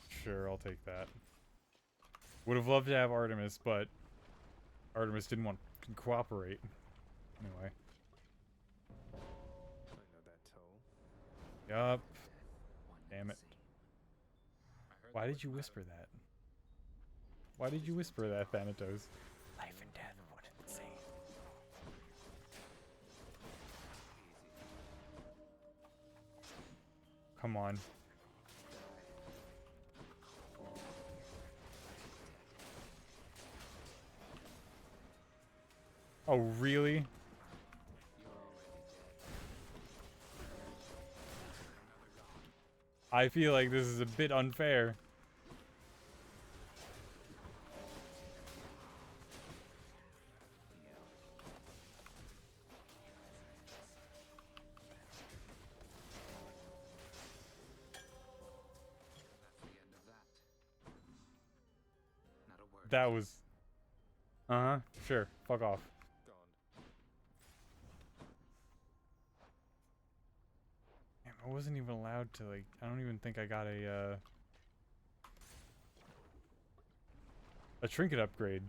Sure, I'll take that. Would have loved to have Artemis, but Artemis didn't want to cooperate. Anyway. I know that toll. Yup. One Damn it. see. I heard Why there did was you a whisper matter- that? Why did you whisper that, Thanatos? Life and death, what did it say? Come on. Oh, really? You're already dead. I feel like this is a bit unfair. That's the end of that. Not a word. That was... Uh-huh. Sure. Fuck off. Gone. Damn, I wasn't even allowed to, like... I don't even think I got a trinket upgrade.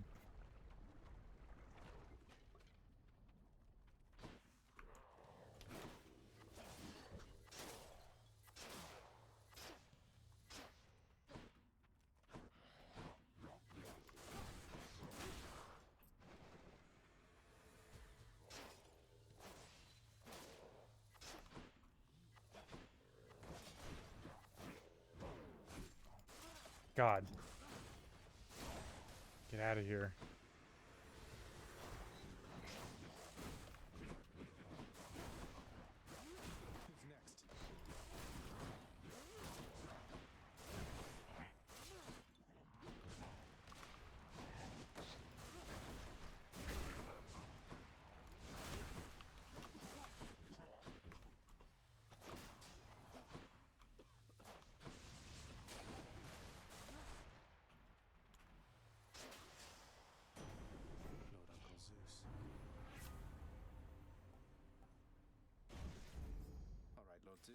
God. Get out of here. Who's next?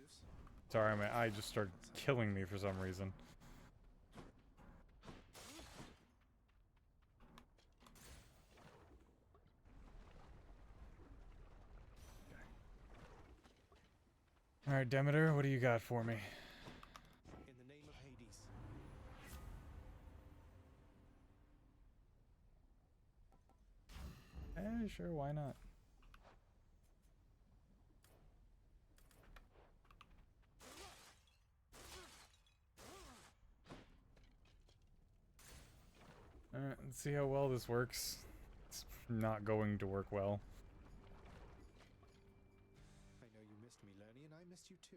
moves. Sorry, my eye just started killing me for some reason. Alright, Demeter, what do you got for me? In the name of Hades. Sure, why not? Alright, let's see how well this works. It's not going to work well. I know you missed me, Lernie, and I missed you too.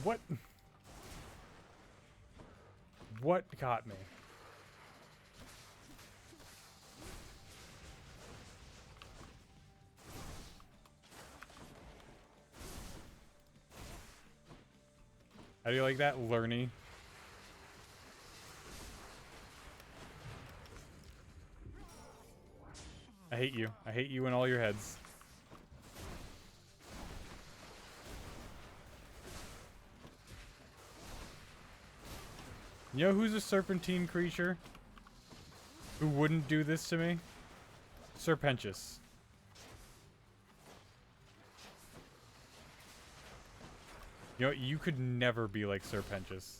What? What got me? How do you like that, Lernie? I hate you. I hate you and all your heads. You know who's a serpentine creature? Who wouldn't do this to me? Serpentius. You know, you could never be like Serpentius.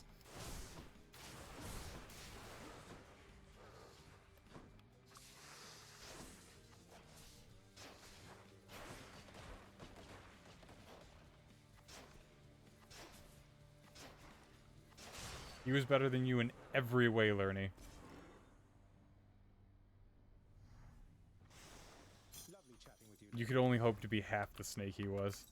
He was better than you in every way, Lernie. Lovely chatting with you. You could only hope to be half the snake he was.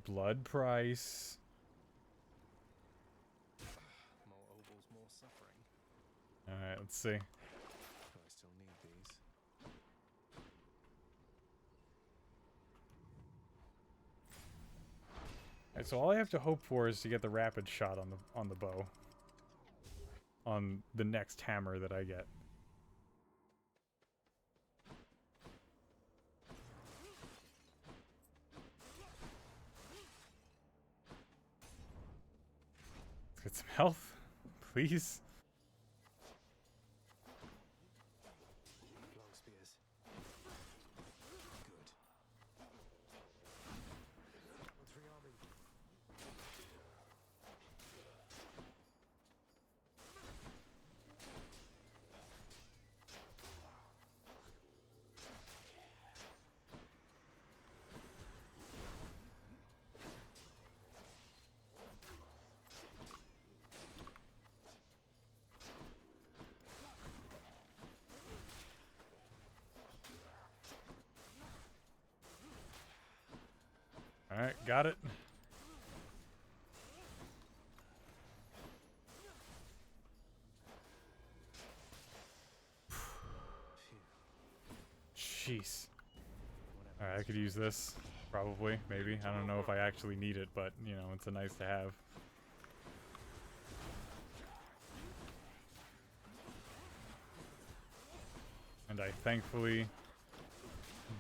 Blood price. More ovals, more suffering. Alright, let's see. Do I still need these? Alright, so all I have to hope for is to get the rapid shot on the bow. On the next hammer that I get. Let's get some health, please. Long spears. Good. Let's rearming. Alright, got it. Jeez. Alright, I could use this. Probably, maybe. I don't know if I actually need it, but, you know, it's a nice to have. And I thankfully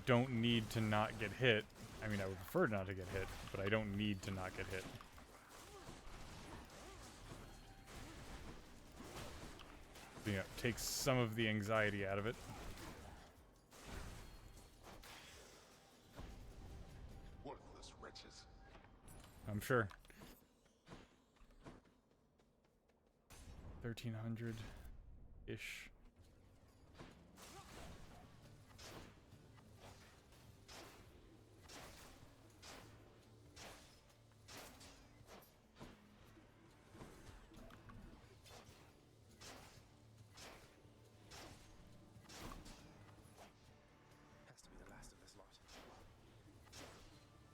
don't need to not get hit. I mean, I would prefer not to get hit, but I don't need to not get hit. You know, takes some of the anxiety out of it. Worthless wretches. I'm sure. 1300-ish.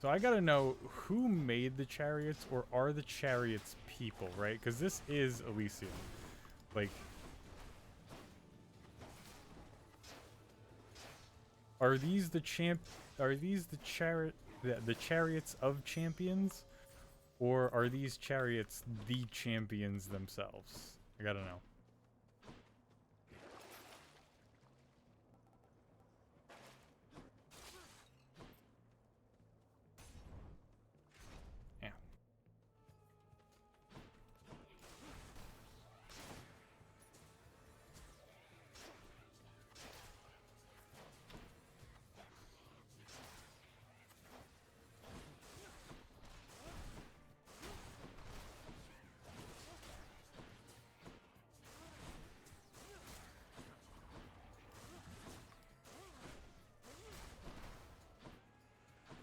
So I gotta know who made the chariots, or are the chariots people, right? Because this is Elysium. Like, are these the chariots of champions, or are these chariots the champions themselves? I gotta know. Yeah.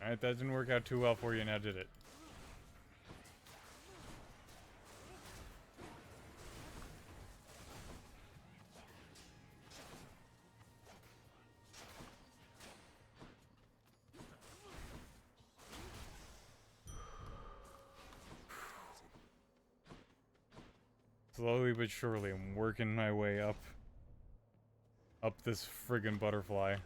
Alright, that didn't work out too well for you, now did it? Slowly but surely, I'm working my way up this friggin' butterfly.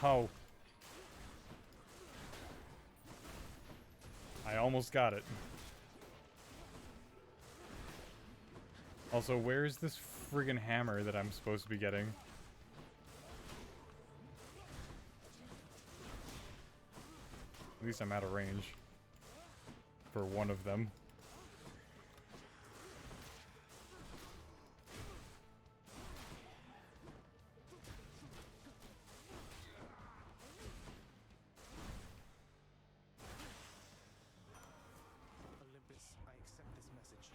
Ow. I almost got it. Also, where's this friggin' hammer that I'm supposed to be getting? At least I'm out of range. For one of them. Olympus, I accept this message.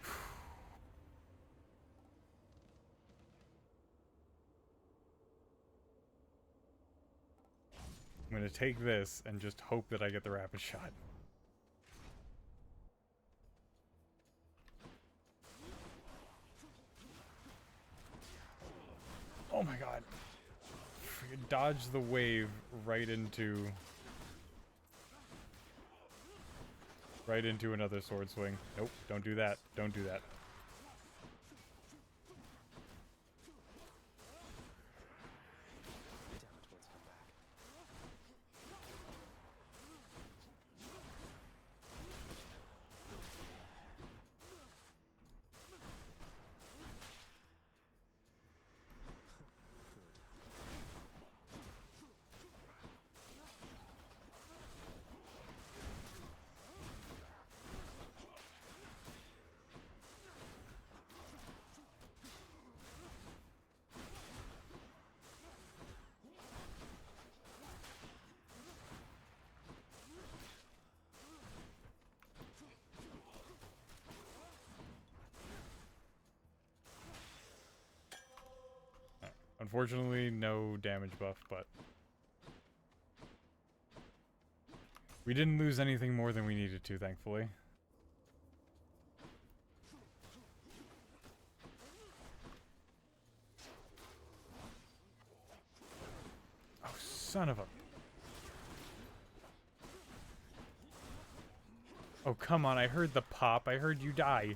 I'm gonna take this and just hope that I get the rapid shot. Oh my god. Freaking dodge the wave right into another sword swing. Nope, don't do that. Don't do that. Unfortunately, no damage buff, but we didn't lose anything more than we needed to, thankfully. Oh, son of a... Oh, come on, I heard the pop. I heard you die.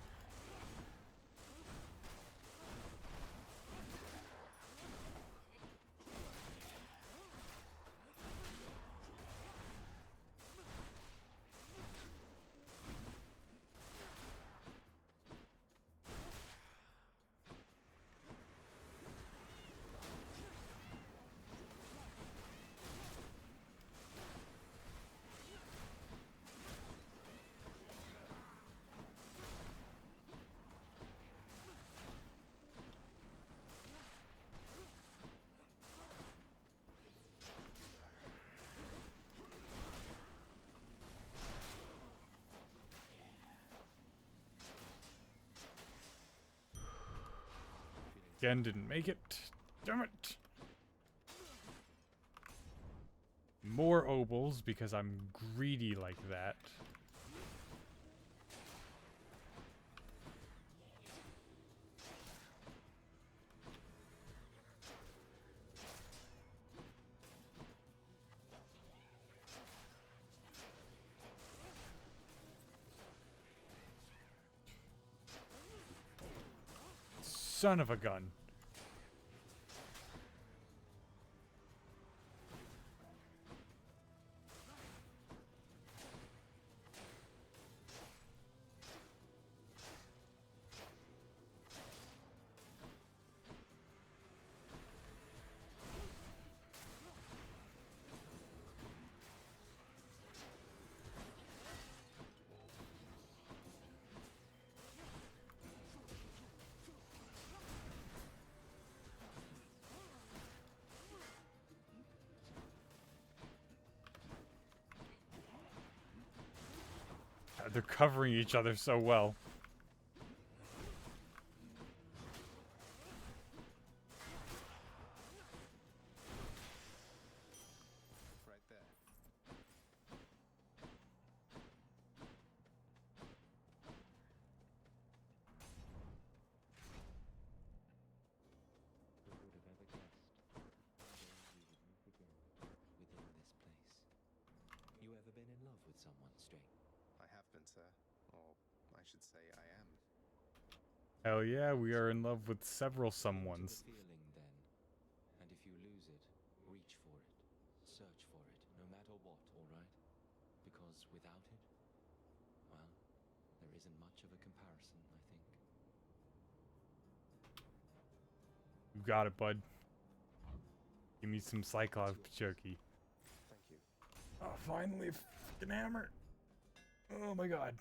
Again, didn't make it. Damn it! More obols because I'm greedy like that. Son of a gun. God, they're covering each other so well. Right there. Who would have ever guessed one day we would meet again within this place? You ever been in love with someone, Strange? I have been, sir. Or I should say I am. Hell yeah, we are in love with several Hold to someones. the feeling then, and if you lose it, reach for it, search for it, no matter what, all right? Because without it, well, there isn't much of a comparison, I think. You got it, bud. Give me some Cyclops jerky. Thank you. Oh, finally, a fucking hammer. Oh my god.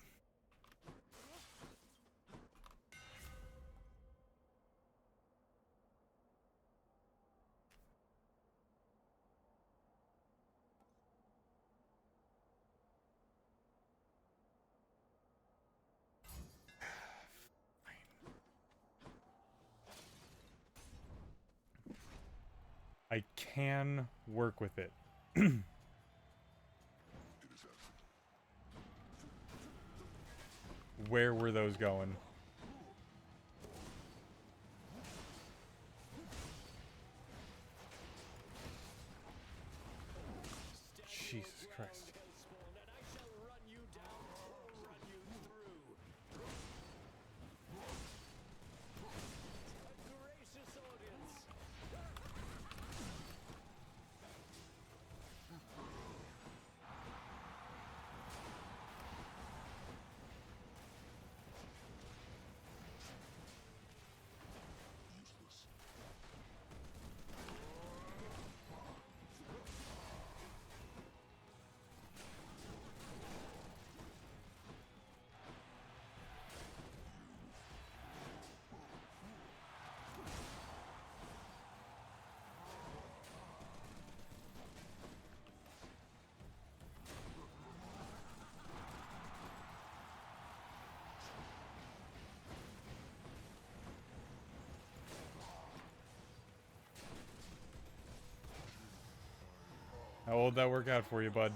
I can work with it. Where were those going? Jesus Christ. How will that work out for you, bud?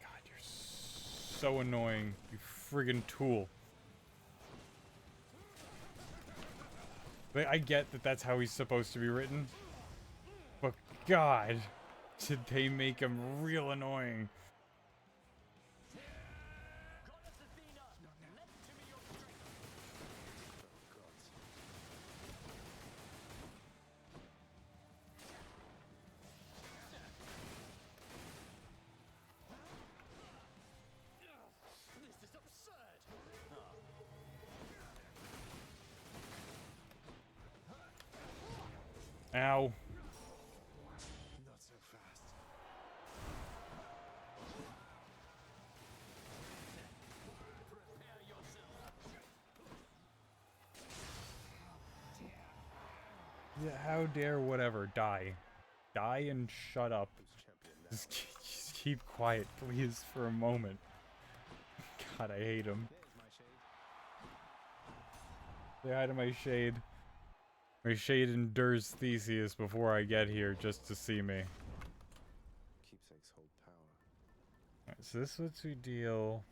God, you're so annoying, you friggin' tool. Like, I get that that's how he's supposed to be written, but God, did they make him real annoying. Ow. Not so fast. how dare whatever, die. Die and shut up. Who's champion now? Just keep quiet, please, for a moment. God, I hate him. There's my shade. Say hi to my shade. My shade endures Theseus before I get here just to see me. Keepsakes hold power. Alright, so this lets me deal.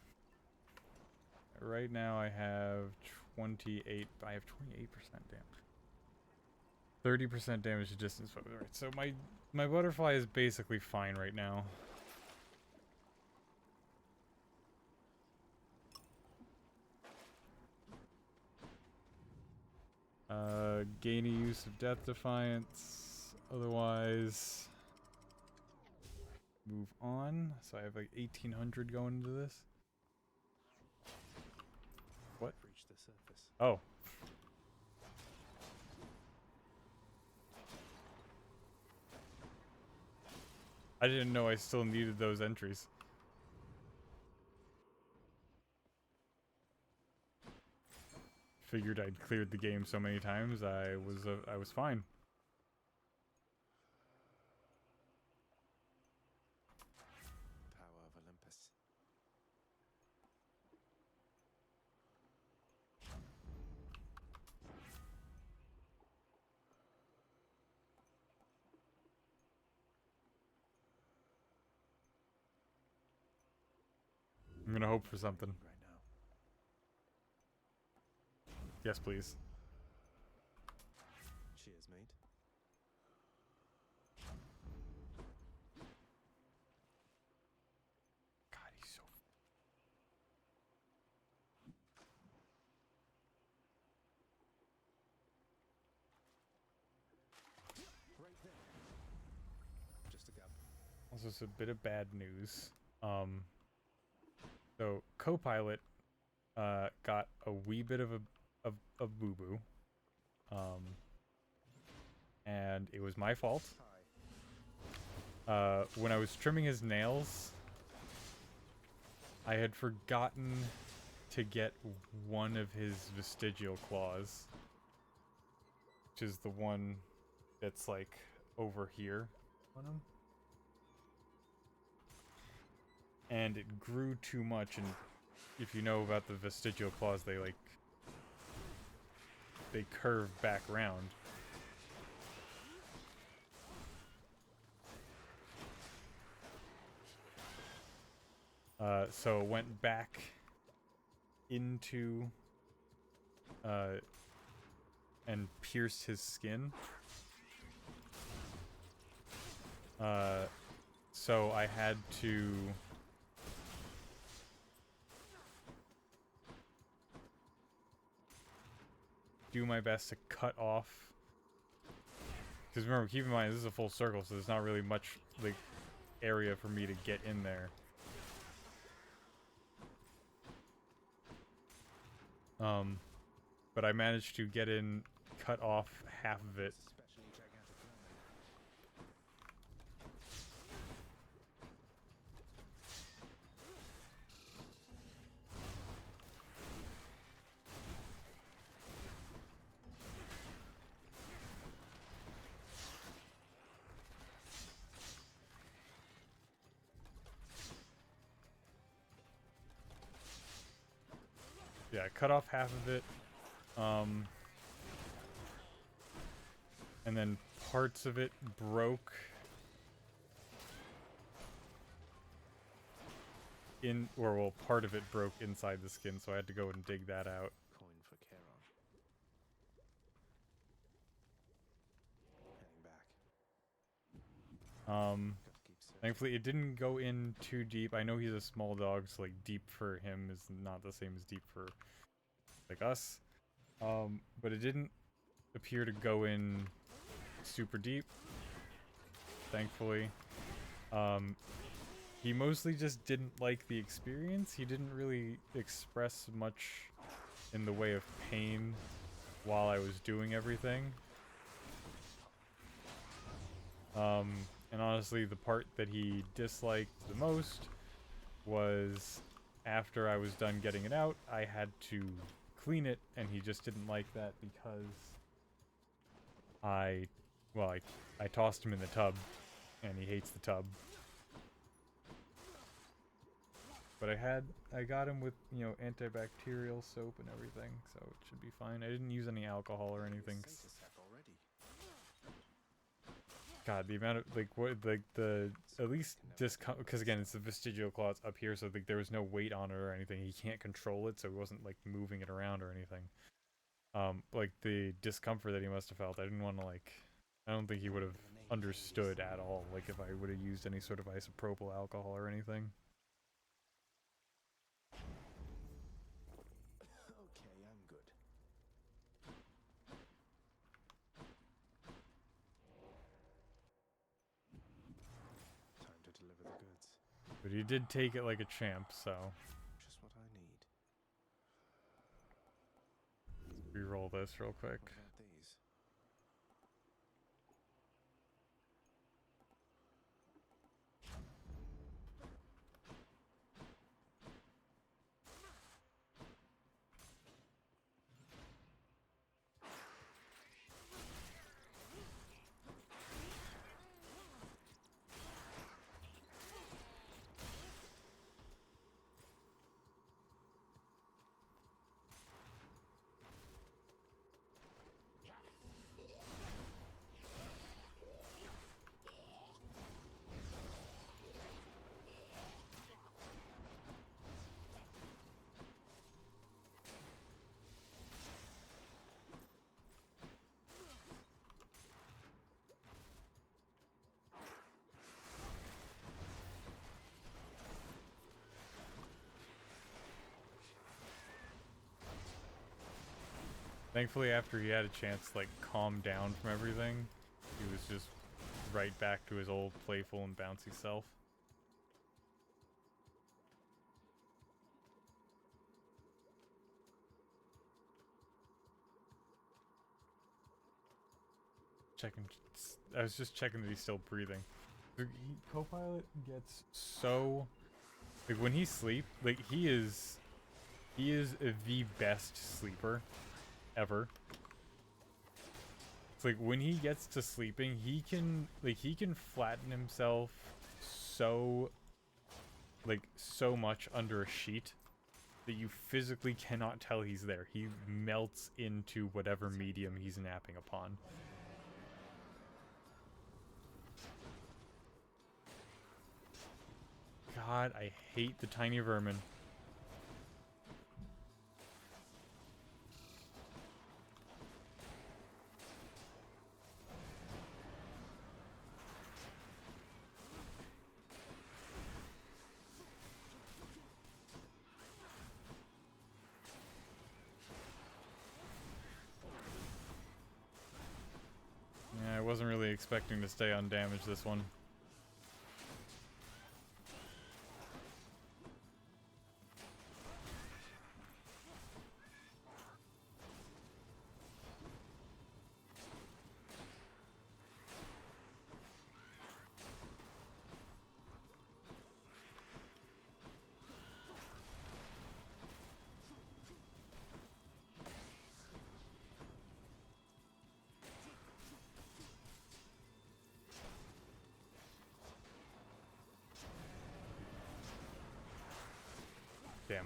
Right now I have 28. I have 28% damage. 30% damage to distance foes. Alright, so my butterfly is basically fine right now. Gain a use of Death Defiance. Otherwise, move on. So I have like 1800 going into this. What? Reach the surface. Oh. I didn't know I still needed those entries. Figured I'd cleared the game so many times, I was fine. Power of Olympus. I'm gonna hope for something. Right now. Yes, please. Cheers, mate. God, he's so. Right there. Just a gap. Also, it's a bit of bad news. So Copilot got a wee bit of a boo boo. And it was my fault. Hi. When I was trimming his nails, I had forgotten to get one of his vestigial claws, which is the one that's like over here on him. And it grew too much, and if you know about the vestigial claws, they curve back round. So it went back into and pierced his skin. So I had to do my best to cut off, because remember, keep in mind this is a full circle, so there's not really much like area for me to get in there. But I managed to get in, cut off half of it. Especially gigantic vermin. Yeah, I cut off half of it. And then parts of it broke in, or well, part of it broke inside the skin, so I had to go and dig that out. Coin for Charon. Heading back. Got to keep searching. Thankfully it didn't go in too deep. I know he's a small dog, so like deep for him is not the same as deep for like us. But it didn't appear to go in super deep, thankfully. He mostly just didn't like the experience. He didn't really express much in the way of pain while I was doing everything. And honestly, the part that he disliked the most was after I was done getting it out, I had to clean it, and he just didn't like that because well, I tossed him in the tub, and he hates the tub. But I got him with, you know, antibacterial soap and everything, so it should be fine. I didn't use any alcohol or anything. God, the amount of, like, what, like, the, at least discomfort, because again, it's the vestigial claws up here, so like, there was no weight on it or anything. He can't control it, so he wasn't, like, moving it around or anything. Like, the discomfort that he must have felt, I didn't want to, like, I don't think he would have understood at all, like, if I would have used any sort of isopropyl alcohol or anything. Okay, I'm good. Time to deliver the goods. But he did take it like a champ, so. Just what I need. Reroll this real quick. What about these? Thankfully, after he had a chance to, like, calm down from everything, he was just right back to his old playful and bouncy self. Checking. I was just checking that he's still breathing. Copilot gets so, like, when he sleeps, like, he is the best sleeper ever. It's like when he gets to sleeping, he can flatten himself so much under a sheet that you physically cannot tell he's there. He melts into whatever medium he's napping upon. God, I hate the tiny vermin. Yeah, I wasn't really expecting to stay undamaged this one. Damn.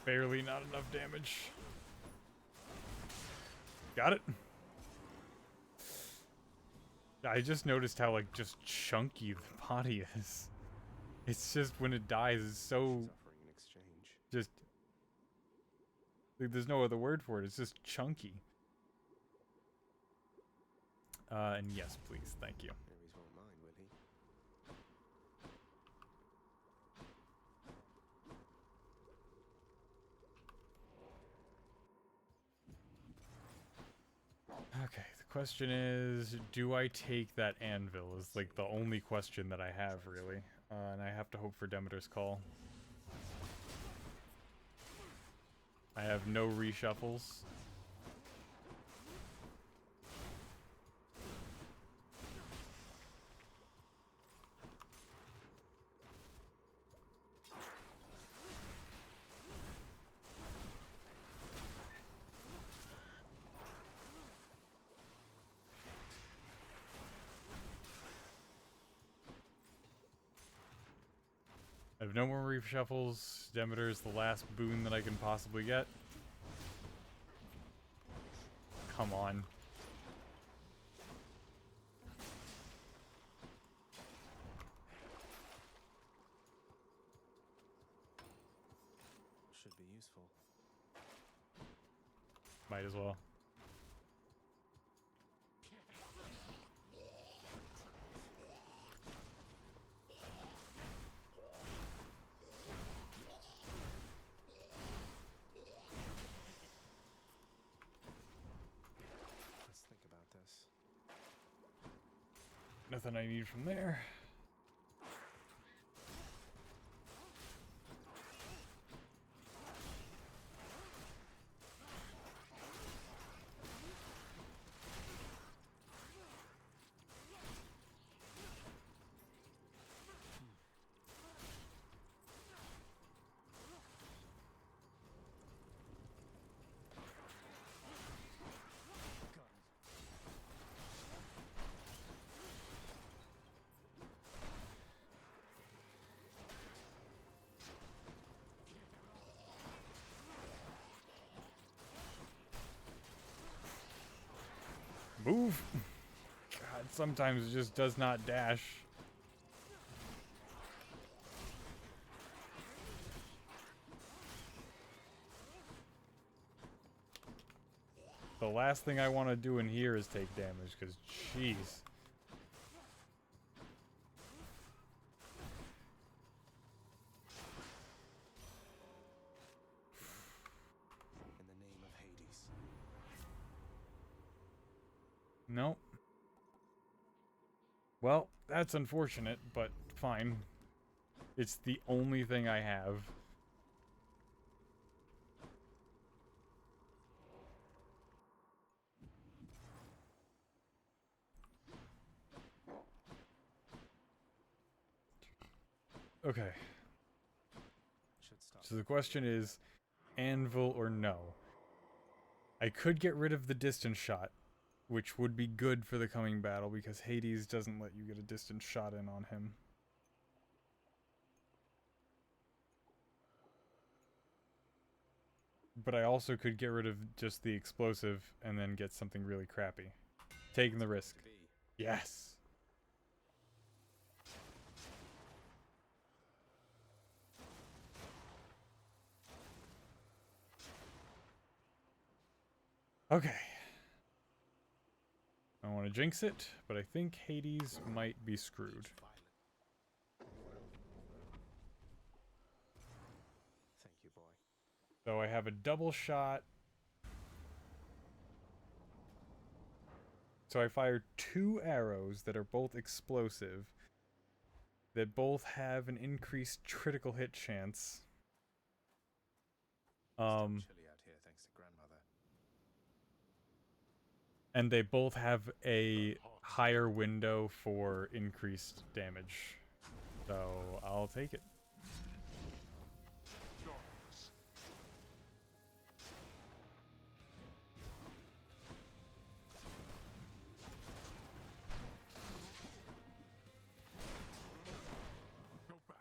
Barely not enough damage. Got it. I just noticed how, like, just chunky the body is. It's just when it dies, it's so Suffering in exchange. just, like, there's no other word for it. It's just chunky. And yes, please. Thank you. Ares won't mind, will he? Okay, the question is, do I take that anvil? Is like the only question that I have, really. And I have to hope for Demeter's call. I have no reshuffles. I have no more reshuffles. Demeter is the last boon that I can possibly get. Come on. Should be useful. Might as well. Let's think about this. Nothing I need from there. Move! God, sometimes it just does not dash. The last thing I want to do in here is take damage, because jeez. In the name of Hades. Nope. Well, that's unfortunate, but fine. It's the only thing I have. Okay. Should stop. So the question is, anvil or no? I could get rid of the distance shot, which would be good for the coming battle because Hades doesn't let you get a distance shot in on him. But I also could get rid of just the explosive and then get something really crappy. Taking the risk. To be. Yes! Okay. I don't want to jinx it, but I think Hades might be screwed. Thank you, boy. So I have a double shot. So I fire 2 arrows that are both explosive, that both have an increased critical hit chance. It's still chilly out here, thanks to grandmother. And they both have a higher window for increased damage. So I'll take it. Go back.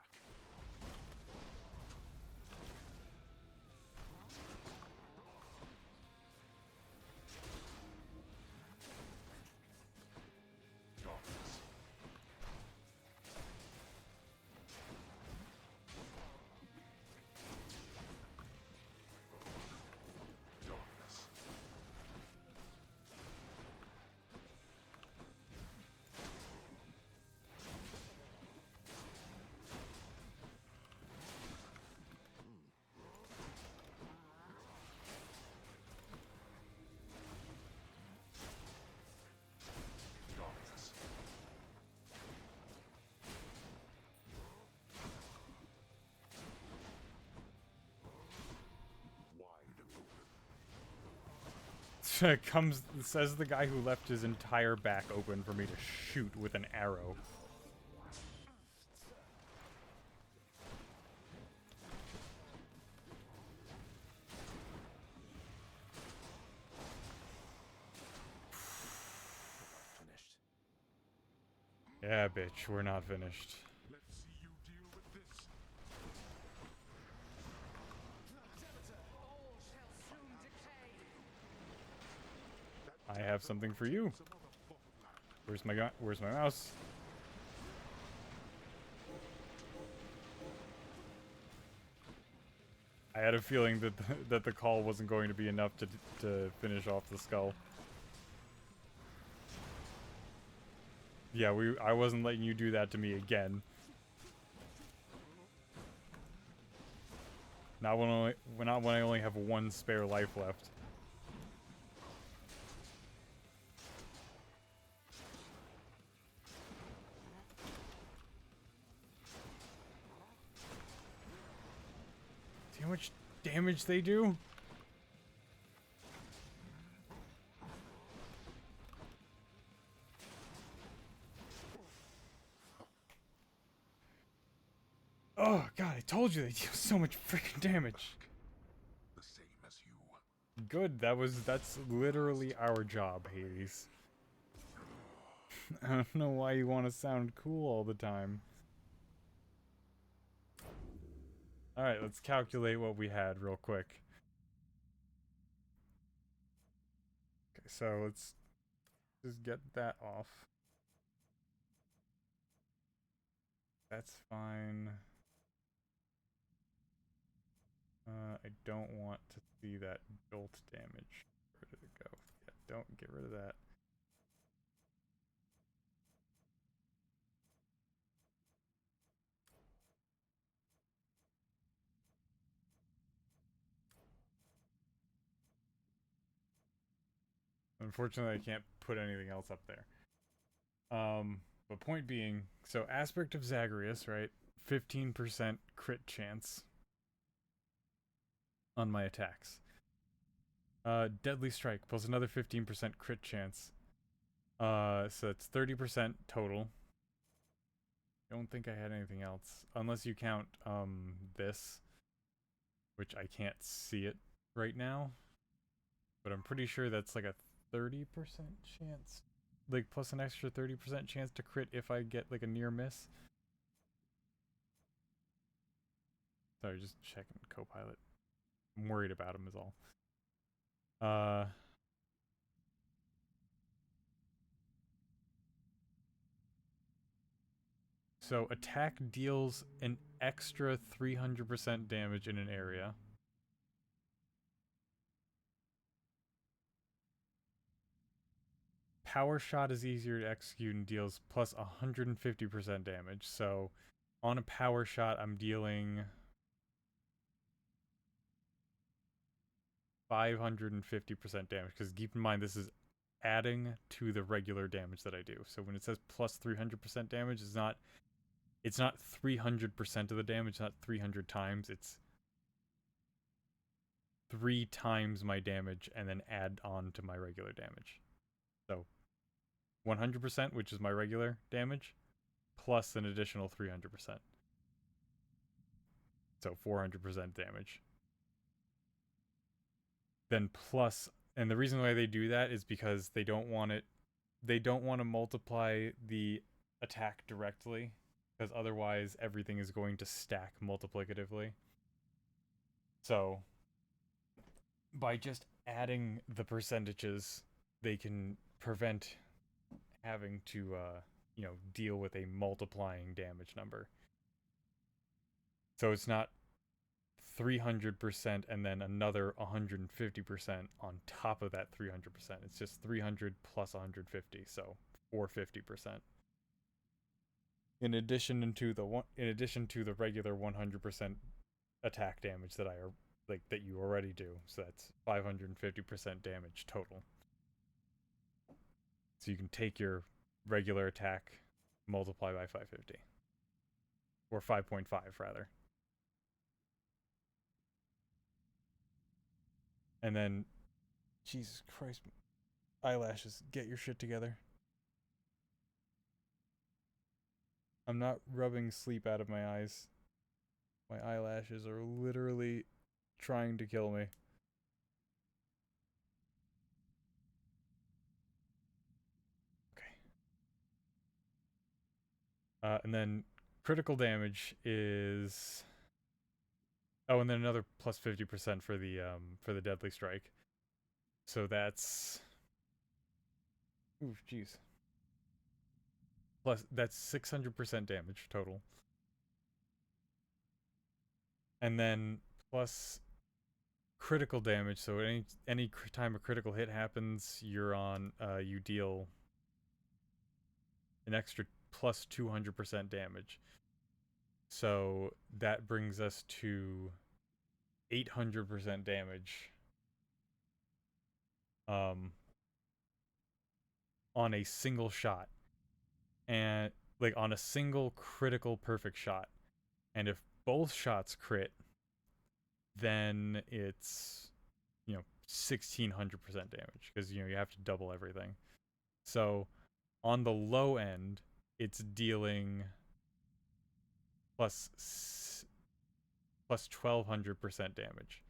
Darkness. Darkness. Darkness. Wide open. Says the guy who left his entire back open for me to shoot with an arrow. Finished. Yeah, bitch, we're not finished. Let's see you deal with this. I have something for you. Where's my where's my mouse? I had a feeling that that the call wasn't going to be enough to finish off the skull. Yeah, I wasn't letting you do that to me again. Not when I only have one spare life left. See how much damage they do? Oh god, I told you they deal so much freaking damage. The same as you. Good, that's literally our job, Hades. I don't know why you want to sound cool all the time. Alright, let's calculate what we had real quick. Okay, so let's just get that off. That's fine. I don't want to see that jolt damage. Where did it go? Yeah, don't get rid of that. Unfortunately, I can't put anything else up there. But point being, so Aspect of Zagreus, right? 15% crit chance on my attacks. Deadly Strike plus another 15% crit chance. So it's 30% total. Don't think I had anything else. Unless you count, this. Which I can't see it right now. But I'm pretty sure that's like a 30% chance. Like, plus an extra 30% chance to crit if I get, like, a near miss. Sorry, just checking Copilot. I'm worried about him is all. So attack deals an extra 300% damage in an area. Power Shot is easier to execute and deals plus 150% damage. So on a Power Shot, I'm dealing 550% damage. Because keep in mind, this is adding to the regular damage that I do. So when it says plus 300% damage, it's not 300% of the damage, it's not 300 times, it's 3 times my damage and then add on to my regular damage. So 100%, which is my regular damage, plus an additional 300%. So 400% damage. Then plus, and the reason why they do that is because they don't want to multiply the attack directly, because otherwise everything is going to stack multiplicatively. So by just adding the percentages, they can prevent having to deal with a multiplying damage number. So it's not 300% and then another 150% on top of that 300%. It's just 300 plus 150, so 450%. In addition to the regular 100% attack damage that that you already do. So that's 550% damage total. So you can take your regular attack, multiply by 550. Or 5.5 rather. And then, Jesus Christ, eyelashes, get your shit together. I'm not rubbing sleep out of my eyes. My eyelashes are literally trying to kill me. Okay. And then critical damage is... Oh, and then another plus 50% for the Deadly Strike. So that's Oof, jeez. Plus, that's 600% damage total. And then plus critical damage. So any time a critical hit happens, you're on. You deal an extra plus 200% damage. So that brings us to 800% damage. On a single shot. And like on a single critical perfect shot. And if both shots crit, then it's 1600% damage because you have to double everything. So on the low end, it's dealing plus 1200% damage.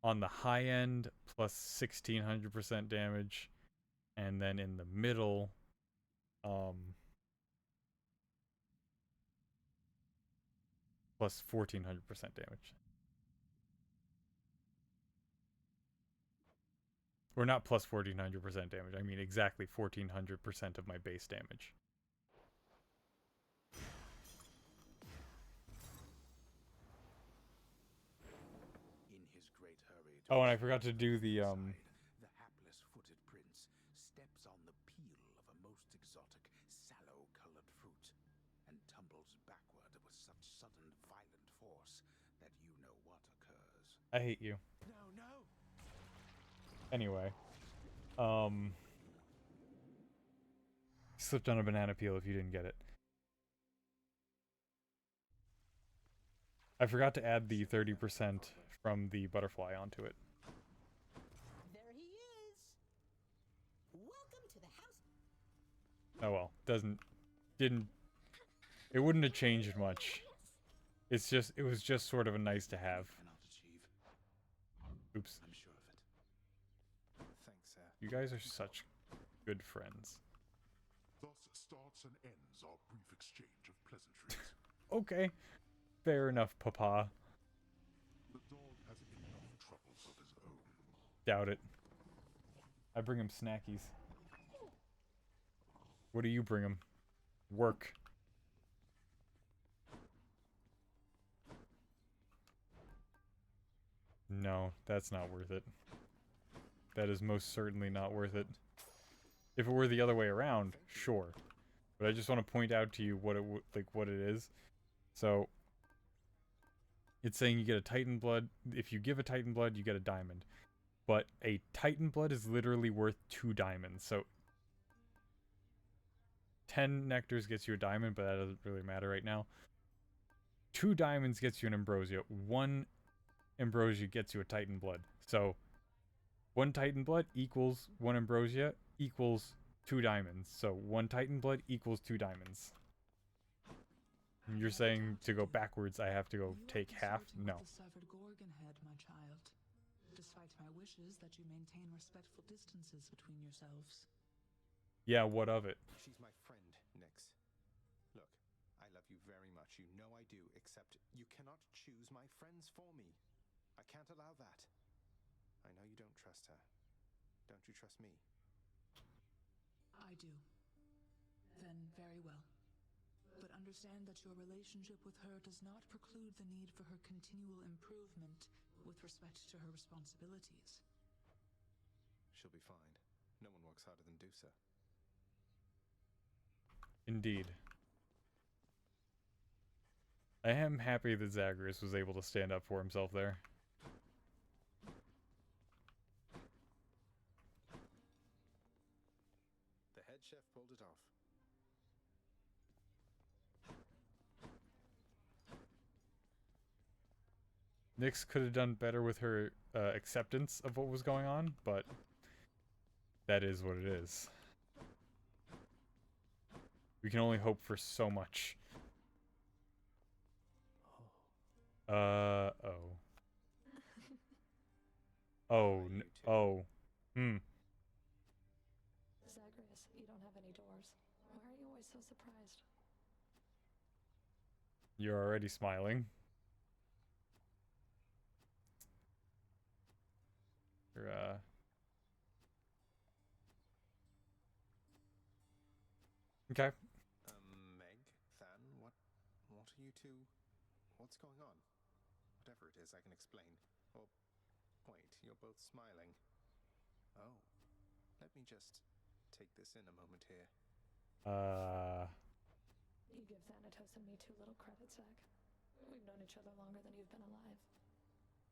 On the high end, plus 1600% damage, and then in the middle, plus 1400% damage. Or not plus 1400% damage. I mean exactly 1400% of my base damage. In his great hurry to Oh, and I forgot to do the the hapless-footed prince steps on the peel of a most exotic, sallow-colored fruit and tumbles backward with such sudden, violent force that you know what occurs. I hate you. No. Anyway, slipped on a banana peel if you didn't get it. I forgot to add the 30% from the butterfly onto it. There he is. Welcome to the house. Oh well, it wouldn't have changed much. It was just sort of a nice to have. Cannot achieve. Oops. I'm sure of it. Thanks, sir. You guys are such good friends. Thus starts and ends our brief exchange of pleasantries. Okay. Fair enough, Papa. The dog has enough troubles of his own. Doubt it. I bring him snackies. What do you bring him? Work. No, that's not worth it. That is most certainly not worth it. If it were the other way around, sure. But I just want to point out to you what what it is. So it's saying you get a Titan blood. If you give a Titan blood, you get a diamond. But a Titan blood is literally worth 2 diamonds. So 10 nectars gets you a diamond, but that doesn't really matter right now. 2 diamonds gets you an ambrosia. 1 ambrosia gets you a Titan blood. So 1 Titan blood equals 1 ambrosia equals 2 diamonds. So 1 Titan blood equals 2 diamonds. You're saying to go backwards, I have to go take half? No. The severed Gorgon head, my child. Despite my wishes that you maintain respectful distances between yourselves. Yeah, what of it? She's my friend, Nyx. Look, I love you very much. You know I do, except you cannot choose my friends for me. I can't allow that. I know you don't trust her. Don't you trust me? I do. Then very well. But understand that your relationship with her does not preclude the need for her continual improvement with respect to her responsibilities. She'll be fine. No one works harder than Dusa. Indeed. I am happy that Zagreus was able to stand up for himself there. The head chef pulled it off. Nyx could have done better with her acceptance of what was going on, but that is what it is. We can only hope for so much. Oh. Oh, oh. Zagreus, you don't have any doors. Why are you always so surprised? You're already smiling. You're, Okay. Meg, Than, what are you two? What's going on? Whatever it is, I can explain. Or, wait, you're both smiling. Oh, let me just take this in a moment here. You give Thanatos and me too little credit, Zach. We've known each other longer than you've been alive.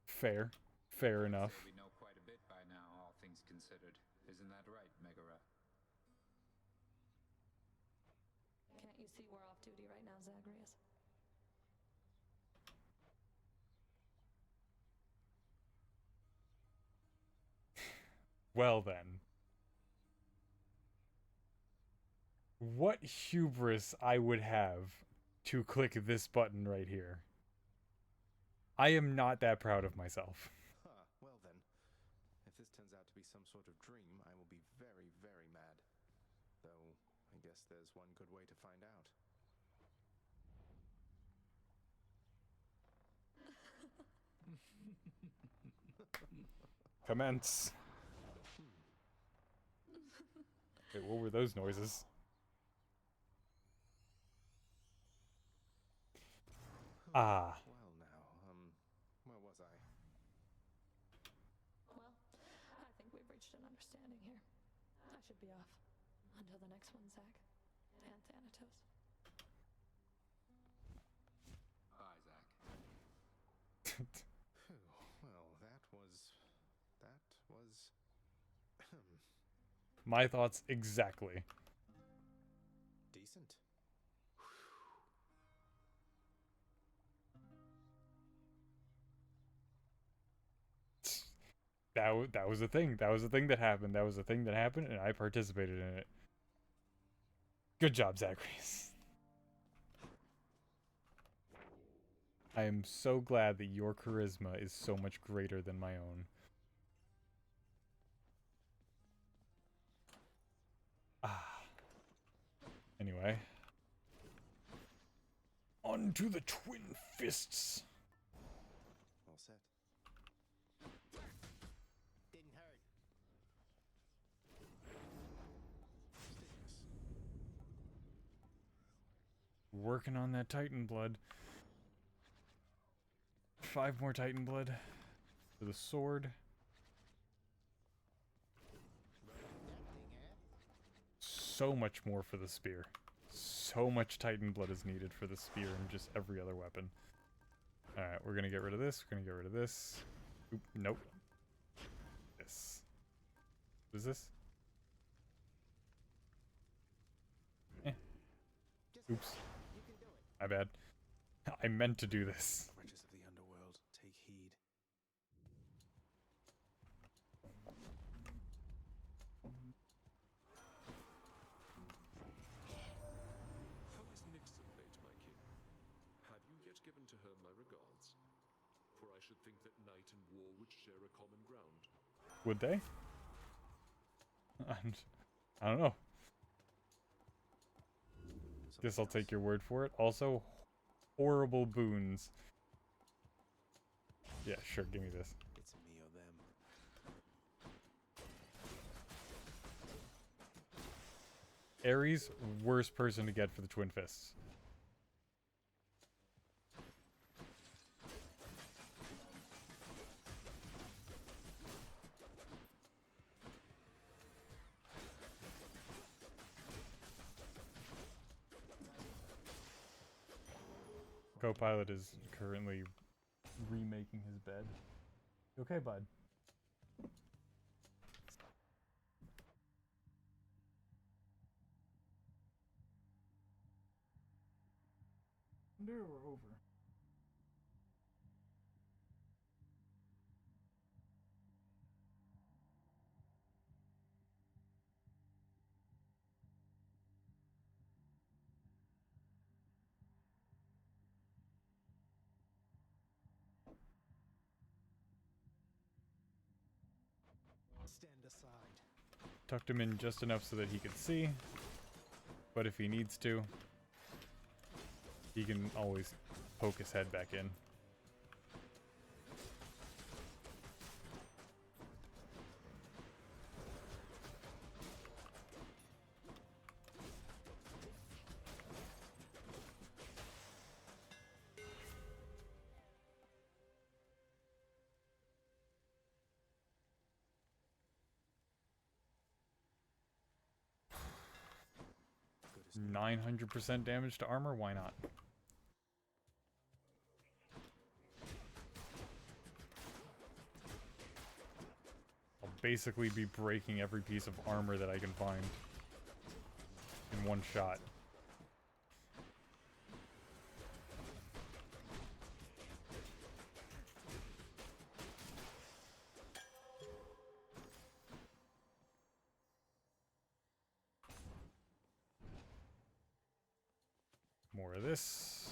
Fair. Fair enough. Say we know quite a bit by now, all things considered. Isn't that right, Megara? Can't you see we're off duty right now, Zagreus? Well then. What hubris I would have to click this button right here. I am not that proud of myself. Huh, well then. If this turns out to be some sort of dream, I will be very, very mad. Though, I guess there's one good way to find out. Commence. Wait, what were those noises? Ah. Well now, where was I? Well, I think we've reached an understanding here. I should be off. Until the next one, Zach. And Thanatos. Bye, Zach. Phew, well, that was... My thoughts exactly. decent. That was a thing. That was a thing that happened. That was a thing that happened, and I participated in it. Good job, Zacharias. I am so glad that your charisma is so much greater than my own. Ah. Anyway. On to the Twin Fists. All set. Didn't hurt. Working on that Titan blood. 5 more Titan blood for the sword. So much more for the spear. So much Titan blood is needed for the spear and just every other weapon. Alright, we're gonna get rid of this. We're gonna get rid of this. Oop, nope. This. What is this? Eh. Oops. My bad. I meant to do this. Wretches of the underworld, take heed. How is Nixon late, my king? Have you yet given to her my regards? For I should think that night and war would share a common ground. Would they? I don't know. Guess I'll take your word for it. Also, horrible boons. Yeah, sure, give me this. It's me or them. Ares, worst person to get for the Twin Fists. Copilot is currently remaking his bed. You okay, bud? Under or over? Stand aside. Tucked him in just enough so that he could see. But if he needs to, he can always poke his head back in. this new 900% damage to armor, why not? I'll basically be breaking every piece of armor that I can find in one shot. More of this.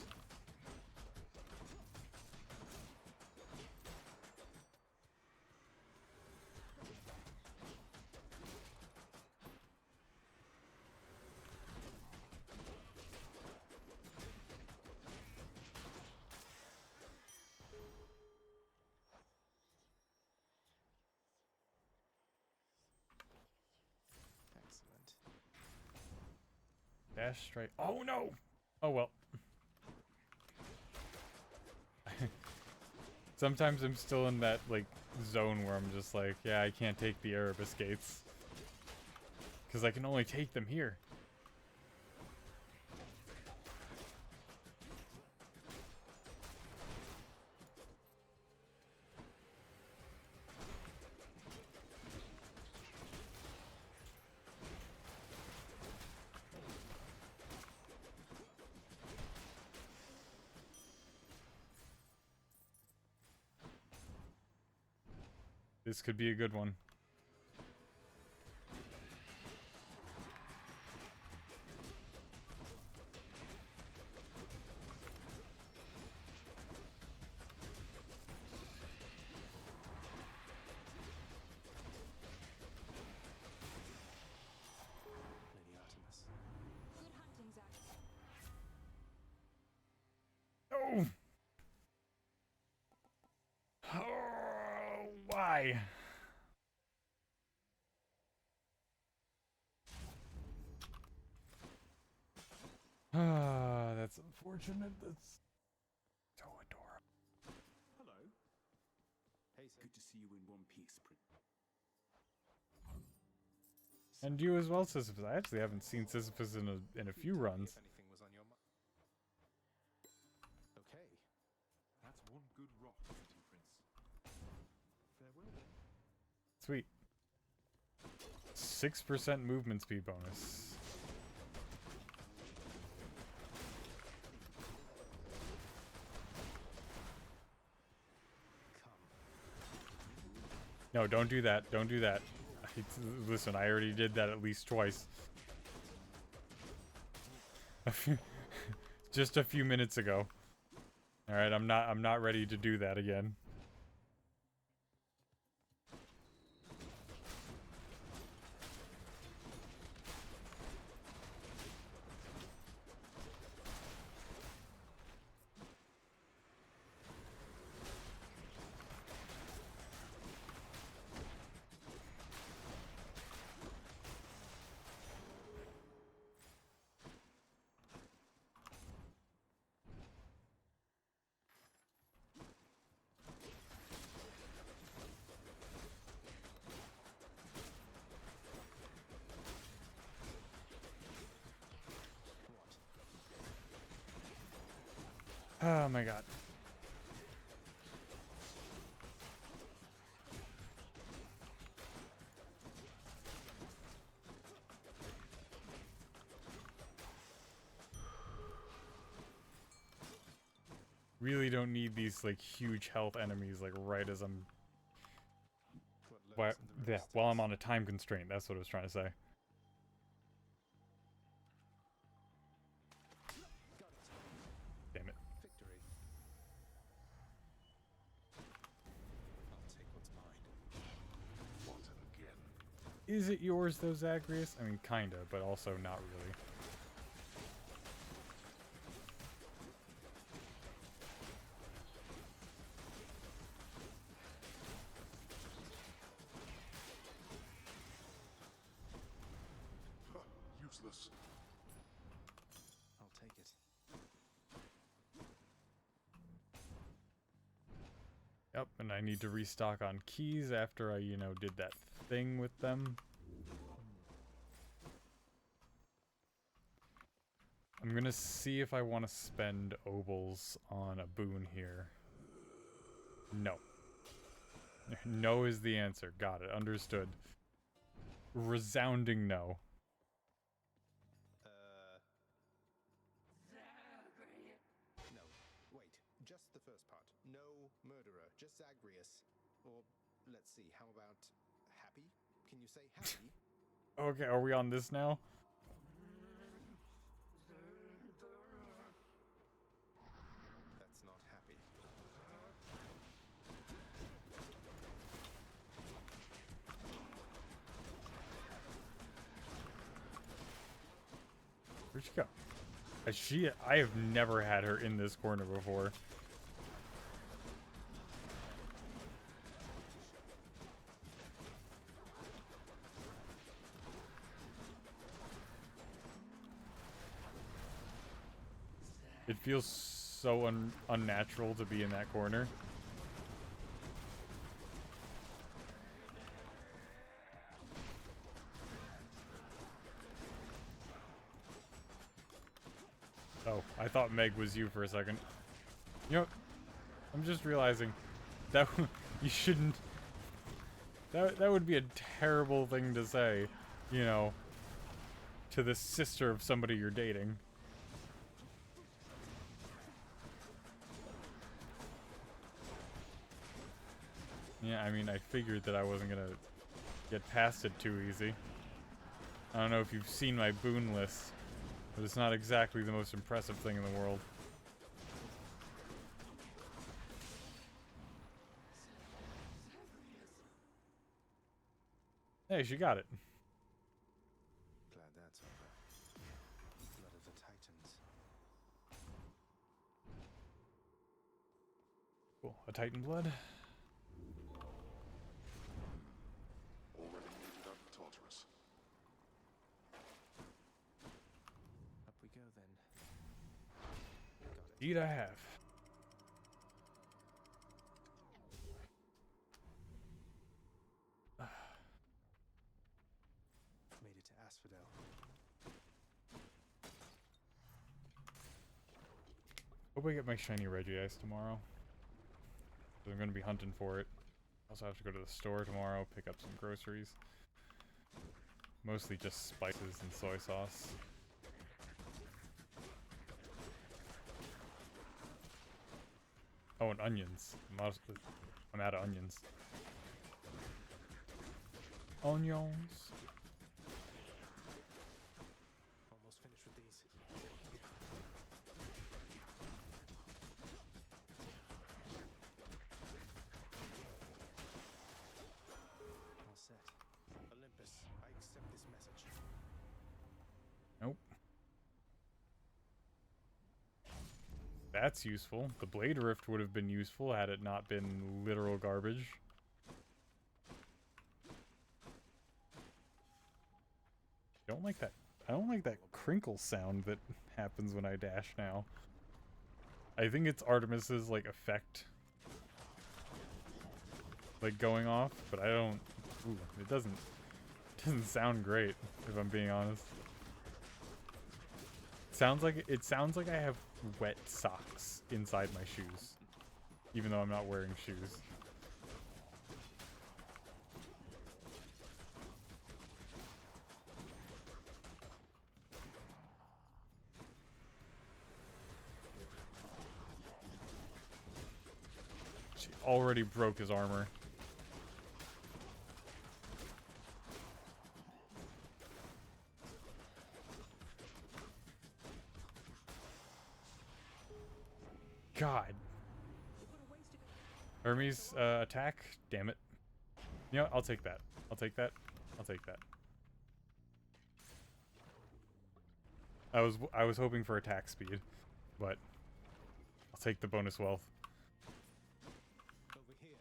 Excellent. Dash strike. Oh no! Oh well. Sometimes I'm still in that, like, zone where I'm just like, yeah, I can't take the Erebus gates. Because I can only take them here. This could be a good one. Lady Artemis. Good hunting, Zack. Oh! Oh, why? Ah, that's unfortunate. That's so adorable. Hello. Hey, sir. Good to see you in one piece, Prince. And you as well, Sisyphus. I actually haven't seen Sisyphus in a few runs. If anything was on your mind. Okay. That's one good rock, isn't he, Prince? Farewell then. Sweet. 6% movement speed bonus. No, don't do that. Don't do that. Listen, I already did that at least twice. Just a few minutes ago. All right, I'm not ready to do that again. Oh my god. Really don't need these like huge health enemies like right as I'm while I'm on a time constraint. That's what I was trying to say. Damn it. Victory. I'll take what's mine. What again? Is it yours though, Zagreus? I mean, kinda, but also not really. Useless. I'll take it. Yep, and I need to restock on keys after I, you know, did that thing with them. I'm gonna see if I want to spend obols on a boon here. No. No is the answer. Got it. Understood. Resounding no. No. Wait. Just the first part. No murderer. Just Zagreus. Or, let's see, how about happy? Can you say happy? Okay, are we on this now? That's not happy. Where'd she go? I have never had her in this corner before. It feels so unnatural to be in that corner. Oh, I thought Meg was you for a second. You know, I'm just realizing that you shouldn't. That would be a terrible thing to say, you know, to the sister of somebody you're dating. Yeah, I mean, I figured that I wasn't gonna get past it too easy. I don't know if you've seen my boon list, but it's not exactly the most impressive thing in the world. Hey, she got it. Glad that's over. Blood of the Titans. Cool. A Titan blood. Already needed out of Tartarus. Up we go then. Indeed I have. Made it to Asphodel. Hope I get my shiny Regice tomorrow. 'Cause I'm gonna be hunting for it. Also have to go to the store tomorrow, pick up some groceries. Mostly just spices and soy sauce. Oh, and onions. I'm out of onions. Onions. Almost finished with these. All set. Olympus, I accept this message. Nope. That's useful. The Blade Rift would have been useful had it not been literal garbage. I don't like that crinkle sound that happens when I dash now. I think it's Artemis's like effect like going off, but I don't it doesn't sound great if I'm being honest. It sounds like I have wet socks inside my shoes, even though I'm not wearing shoes. She already broke his armor. God. Hermes, attack? Damn it. You know what? I'll take that. I'll take that. I'll take that. I was hoping for attack speed, but I'll take the bonus wealth. Over here.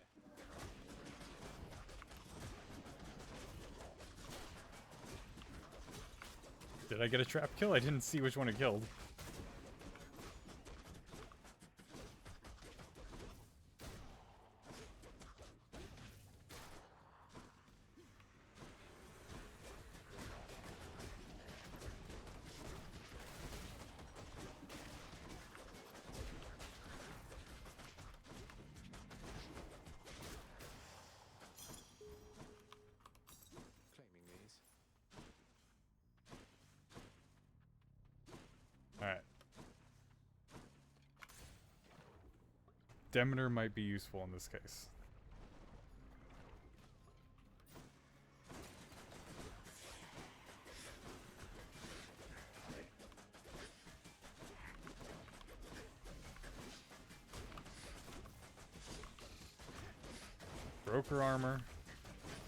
Did I get a trap kill? I didn't see which one it killed. Demeter might be useful in this case. Broke her armor.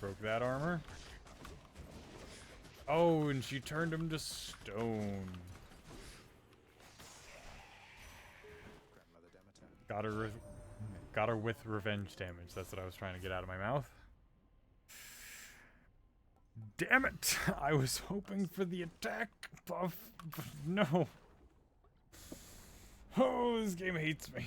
Broke that armor. Oh, and she turned him to stone. Grandmother Demeter. Got her with revenge damage. That's what I was trying to get out of my mouth. Damn it! I was hoping for the attack buff, but no. Oh, this game hates me.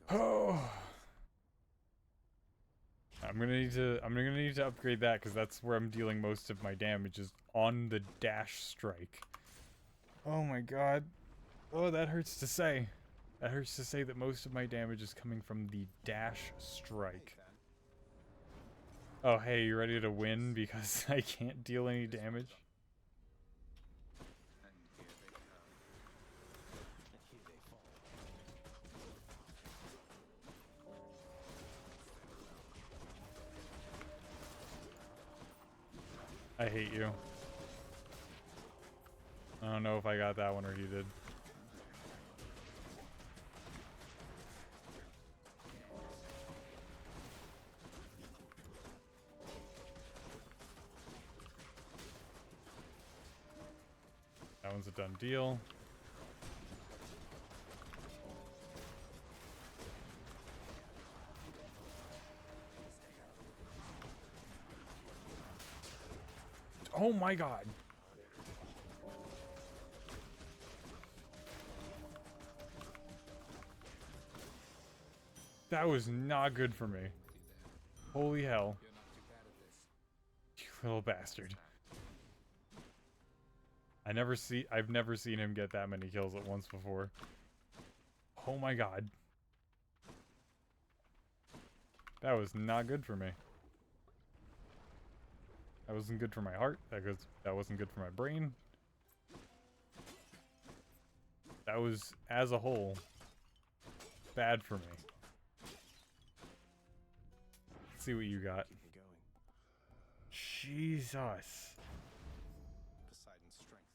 Oh, I'm gonna need to upgrade that because that's where I'm dealing most of my damage is on the dash strike. Oh my god. Oh, that hurts to say. That hurts to say that most of my damage is coming from the dash strike. Oh, hey, you ready to win because I can't deal any damage? And here they come. And here they fall. I hate you. I don't know if I got that one or you did. That one's a done deal. Oh my god. That was not good for me. Holy hell. You're not too bad at this. You little bastard. I've never seen him get that many kills at once before. Oh my god. That was not good for me. That wasn't good for my heart. That wasn't good for my brain. That was, as a whole, bad for me. Let's see what you got. Keep me going. Jesus. Poseidon's strength.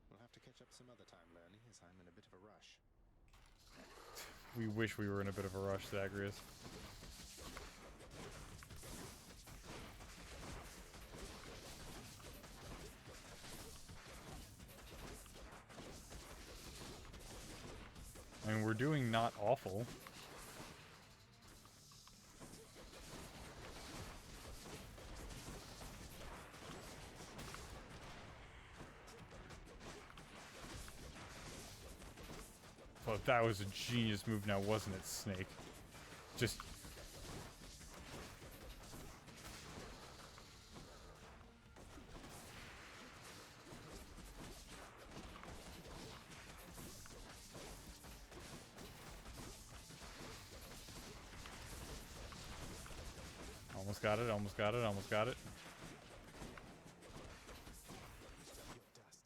We'll have to catch up some other time, Lernie, as I'm in a bit of a rush. We wish we were in a bit of a rush, Zagreus. I mean, we're doing not awful. But that was a genius move now, wasn't it, Snake? Just... Almost got it, almost got it, almost got it. Dust.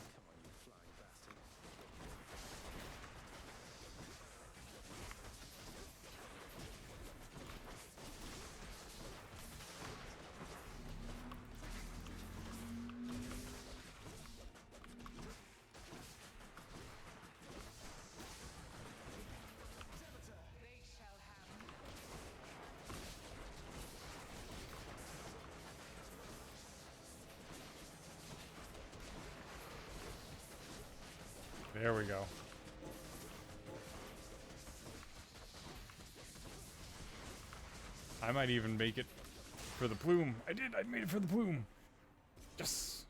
Come on, you flying bastard. There we go. I might even make it for the plume. I did. I made it for the plume. Yes.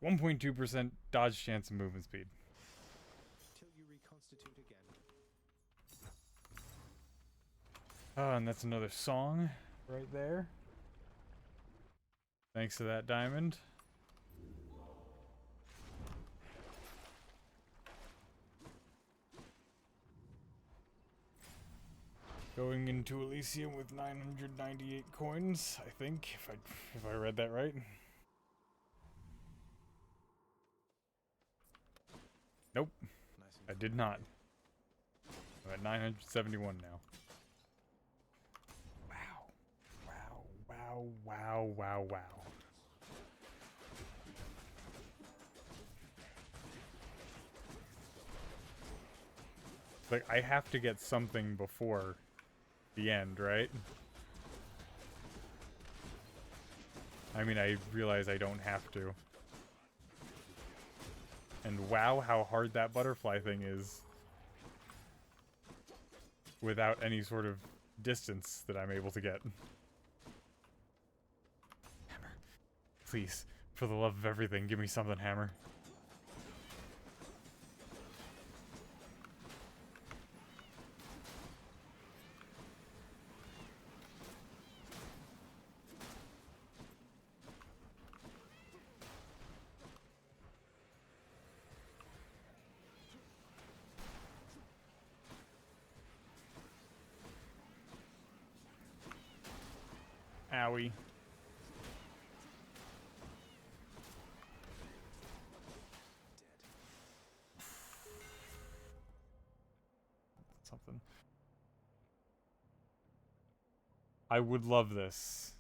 1.2% dodge chance and movement speed. Till you reconstitute again. And that's another song right there. Thanks to that diamond. Going into Elysium with 998 coins, I think, if I read that right. Nope, I did not. I'm at 971 now. Wow. Like, I have to get something before the end, right? I mean, I realize I don't have to. And wow, how hard that butterfly thing is. Without any sort of distance that I'm able to get. Hammer. Please, for the love of everything, give me something, Hammer. Owie. Something. I would love this.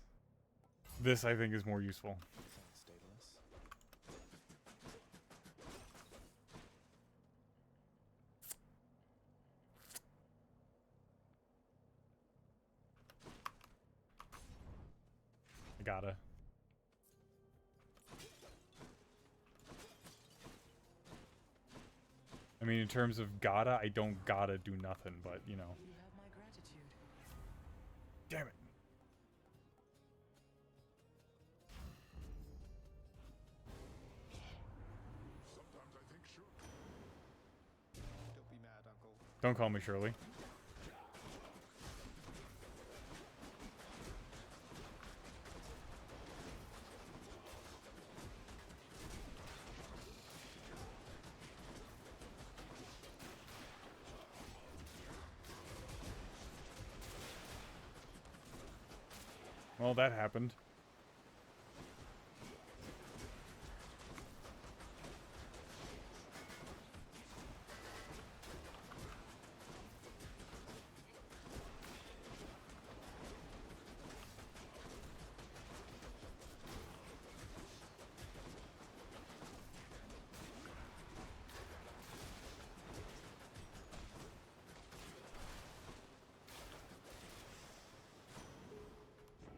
This, I think, is more useful. Thanks, Daedalus. I gotta. I mean, in terms of gotta, I don't gotta do nothing, but, you know. You have my gratitude. Damn it. Sometimes I think sure. Don't be mad, Uncle. Don't call me Shirley. Well, that happened.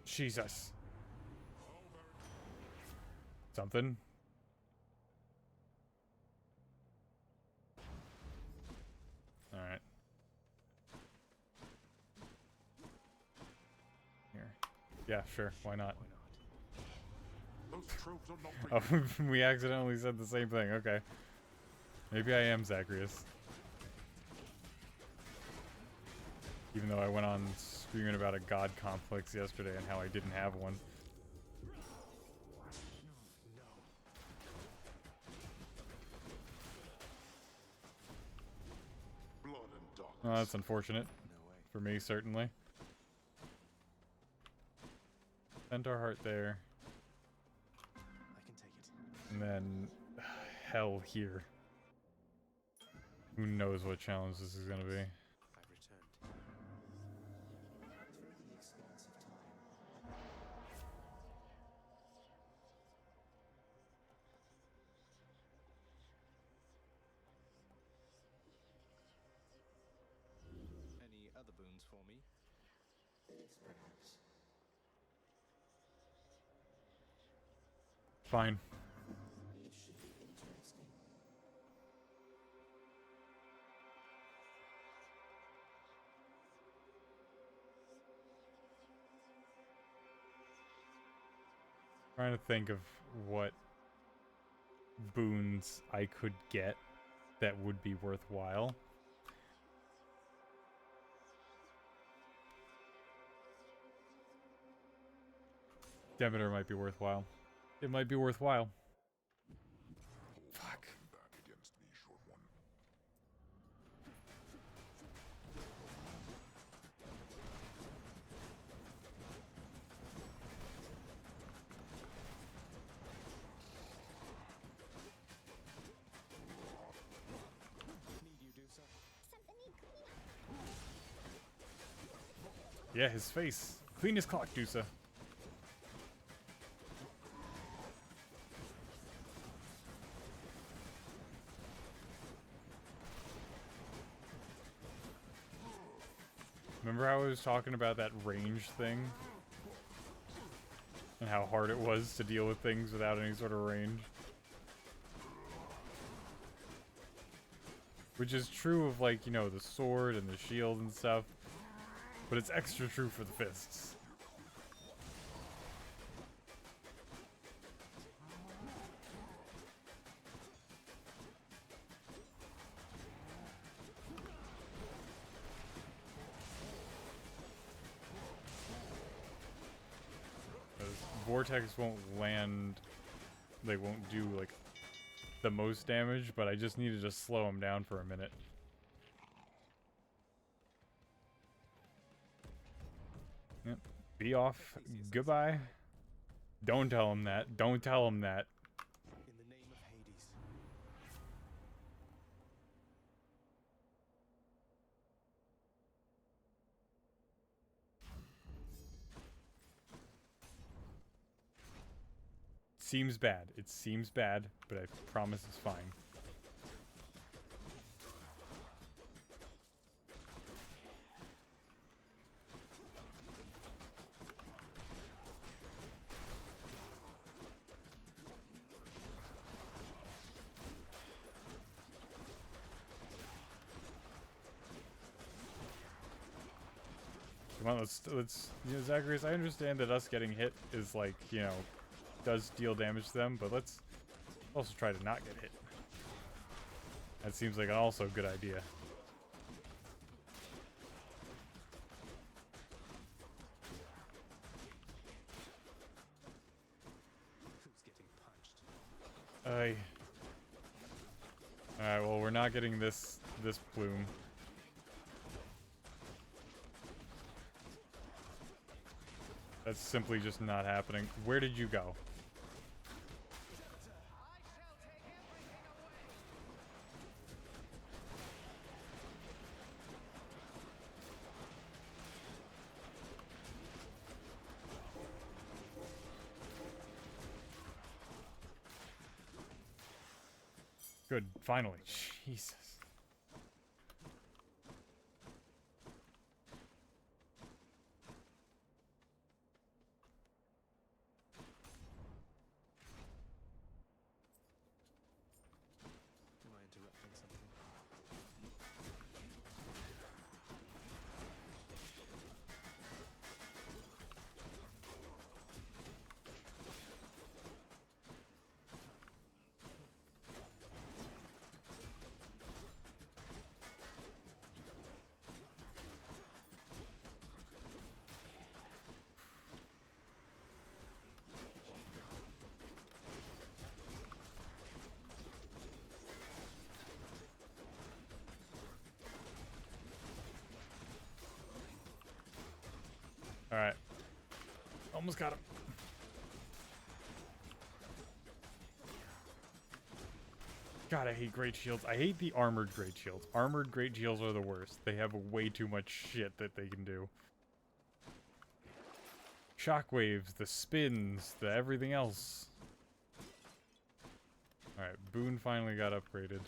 Jesus. Something. Alright. Here. Yeah, sure. Why not? Those tropes are not Oh, we accidentally said the same thing. Okay. Maybe I am Zacharias. Even though I went on screaming about a god complex yesterday and how I didn't have one. blood and darkness. Well, that's unfortunate. No way. For me, certainly. Centaur heart there. I can take it. And then hell here. Who knows what challenge this is gonna be. I've returned. Through the expanse of time. Any other boons for me? Perhaps. Fine. It should be interesting. Trying to think of what boons I could get that would be worthwhile. Demeter might be worthwhile. It might be worthwhile. Fuck. Back against me, short one. Need you, Dusa? Yeah, his face. Clean as clock, Dusa. Remember how I was talking about that range thing? And how hard it was to deal with things without any sort of range? Which is true of, like, you know, the sword and the shield and stuff. But it's extra true for the fists. Vortex won't land, they won't do like the most damage, but I just needed to slow him down for a minute. Yep. Be off. Goodbye. Don't tell him that. Don't tell him that. In the name of Hades. Seems bad. It seems bad, but I promise it's fine. Come on, let's you know, Zacharias, I understand that us getting hit is like, you know, does deal damage to them, but let's also try to not get hit. That seems like an also good idea. Who's getting punched? Alright, well, we're not getting this plume. That's simply just not happening. Where did you go? Good, finally. Jesus. Am I interrupting something? Alright. Almost got him. God, I hate great shields. I hate the armored great shields. Armored great shields are the worst. They have way too much shit that they can do. Shockwaves, the spins, the everything else. Alright, Boone finally got upgraded.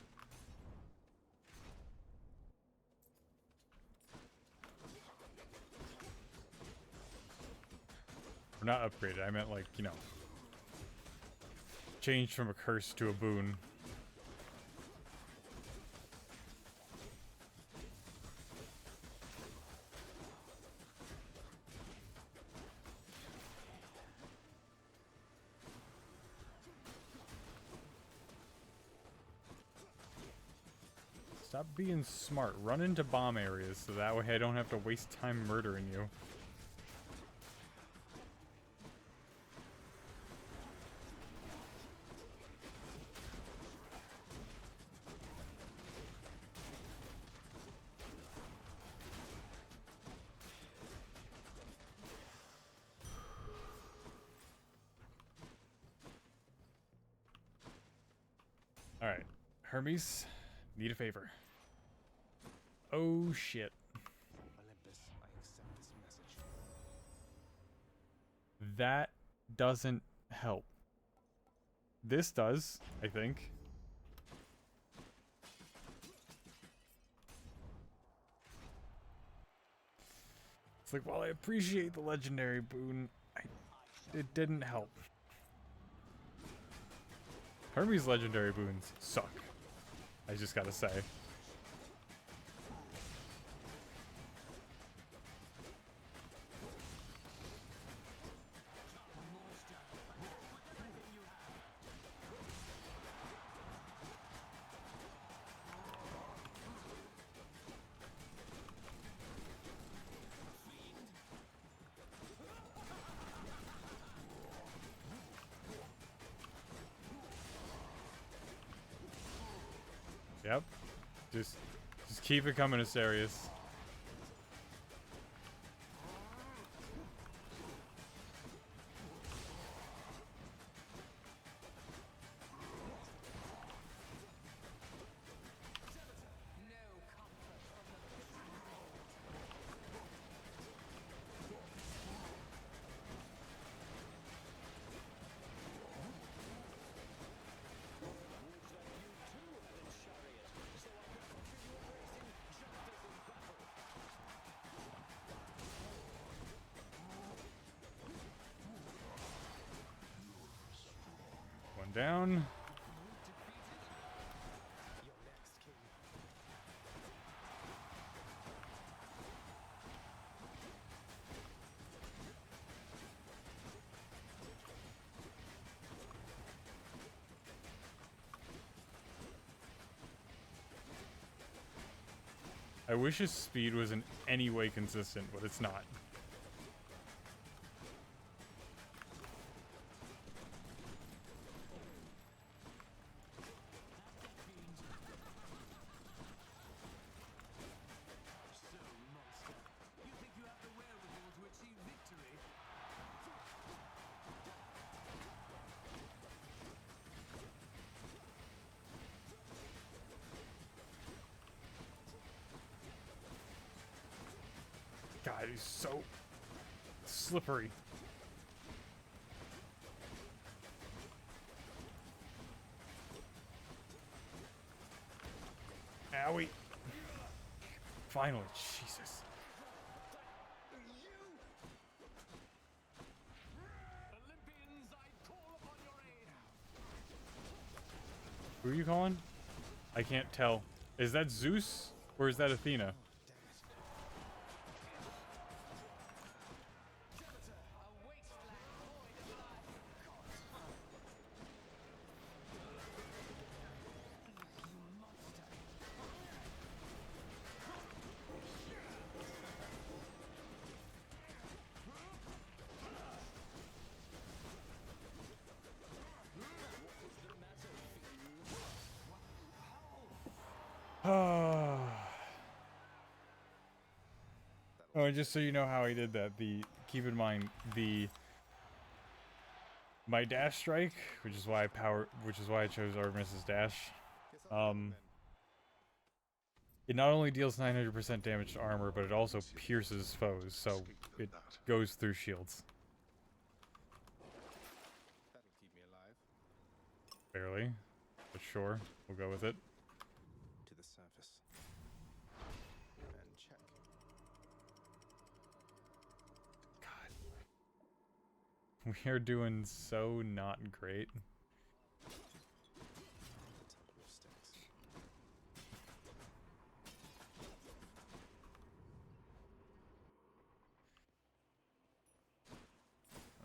Or not upgraded, I meant like, you know, changed from a curse to a boon. Stop being smart. Run into bomb areas so that way I don't have to waste time murdering you. Alright. Hermes, need a favor. Oh shit. Olympus, I accept this message. That doesn't help. This does, I think. It's like, while I appreciate the legendary boon, it didn't help. Hermes' legendary boons suck. I just gotta say. Yep. Just keep it coming, Asterius. One down. I wish his speed was in any way consistent, but it's not. God, he's so slippery. Owie. Finally, Jesus. Who are you calling? I can't tell. Is that Zeus or is that Athena? Oh, and just so you know how I did that, keep in mind my dash strike, which is why I chose Artemis's dash. It not only deals 900% damage to armor, but it also pierces foes, so it goes through shields. That'll keep me alive. Barely, but sure, we'll go with it. To the surface. And check. God. We are doing so not great.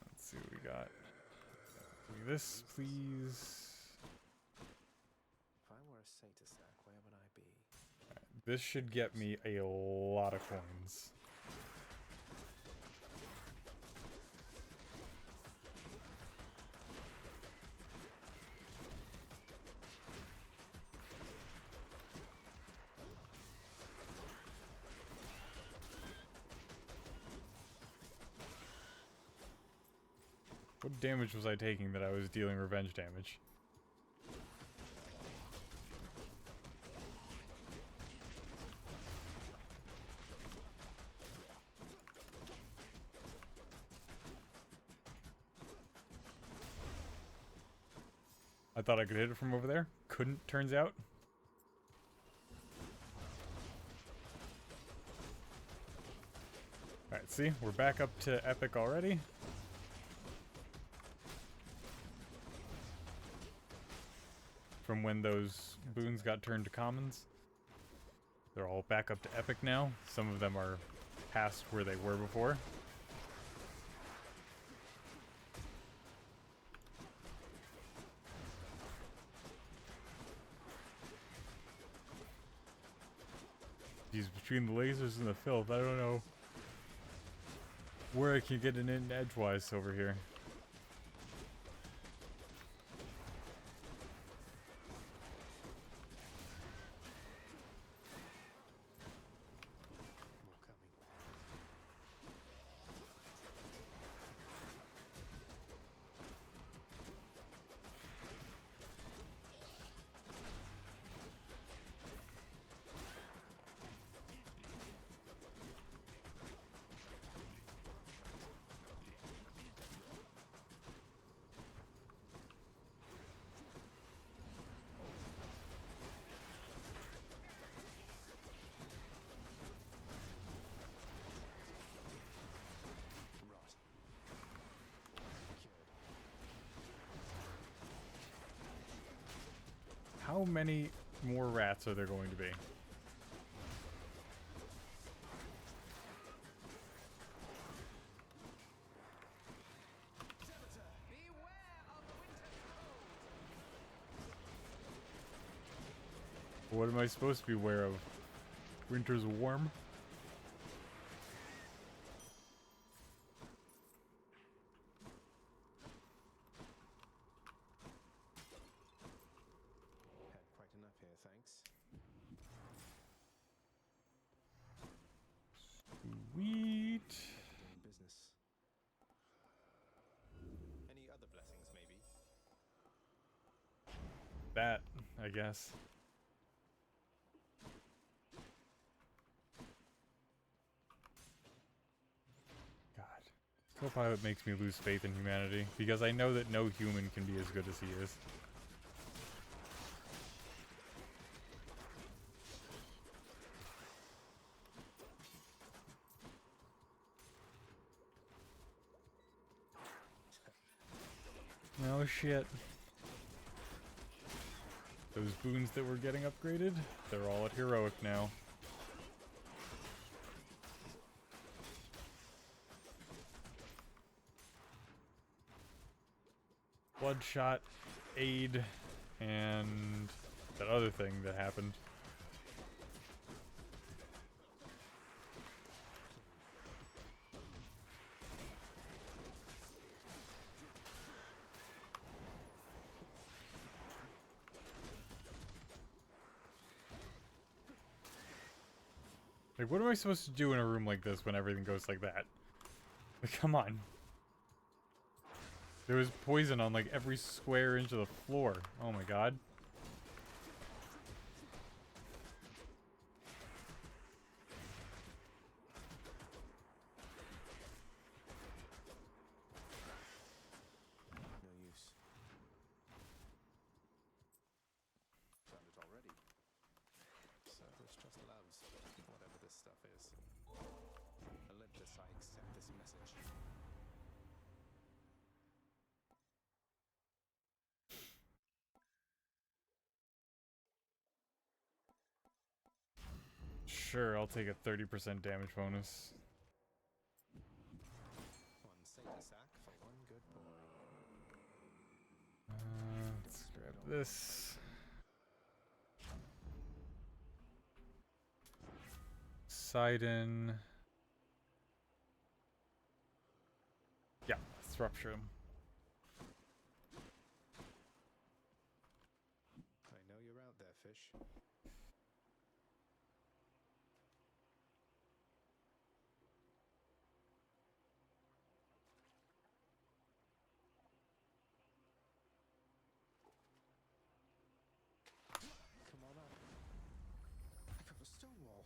Let's see what we got. Give me this, please. If I were a Satyr sack, where would I be? This should get me a lot of coins. What damage was I taking that I was dealing revenge damage? I thought I could hit it from over there. Couldn't, turns out. Alright, see? We're back up to epic already. From when those boons got turned to commons. They're all back up to epic now. Some of them are past where they were before. Geez, between the lasers and the filth, I don't know where I can get an in edgewise over here. How many more rats are there going to be? What am I supposed to be aware of? Winter's warm? Sweet. Business. Any other blessings, maybe? That, I guess. God. Copilot makes me lose faith in humanity, because I know that no human can be as good as he is. No shit. Those boons that were getting upgraded, they're all at heroic now. Bloodshot, aid, and that other thing that happened. Like, what am I supposed to do in a room like this when everything goes like that? Like, come on. There was poison on, like, every square inch of the floor. Oh my god. No use. Found it already. Cerberus just loves whatever this stuff is. Olympus, I accept this message. Sure, I'll take a 30% damage bonus. One Satyr sack for one good boy. Let's grab this. Poseidon. Yeah, let's rupture him. I know you're out there, fish. Come on up. I got a stone wall.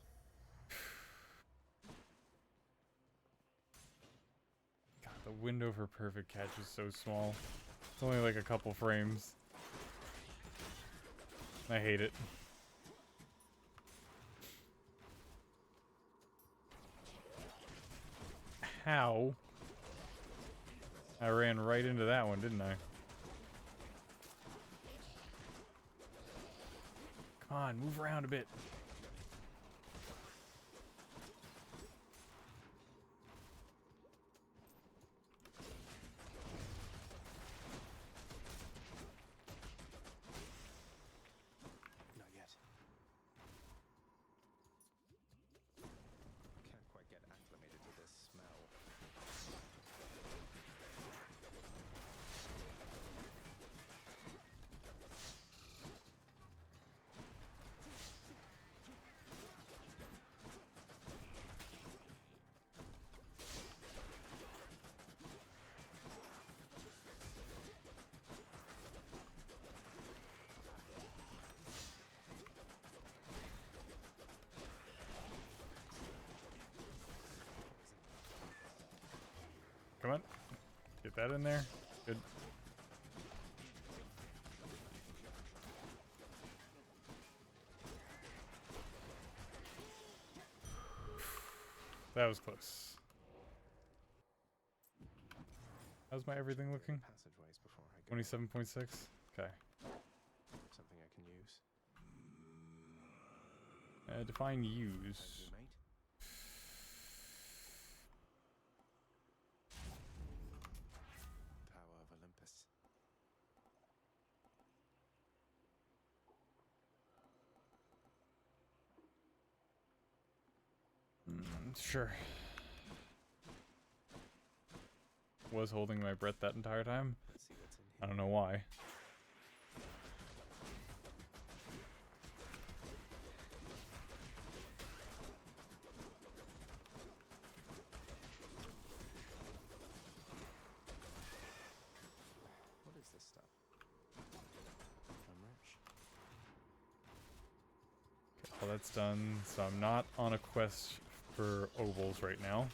God, the window for perfect catch is so small. It's only like a couple frames. I hate it. How? I ran right into that one, didn't I? Come on, move around a bit. Not yet. Can't quite get acclimated to this smell. Come on. Get that in there. Good. That was close. How's my everything looking? Passageways before I go. 27.6? Okay. Something I can use. Define Thank use. you, mate. Power of Olympus. Sure. Was holding my breath that entire time. Let's see what's in I here. don't know why. What is this stuff? I'm rich. Okay, all that's done. So I'm not on a quest for ovals right now.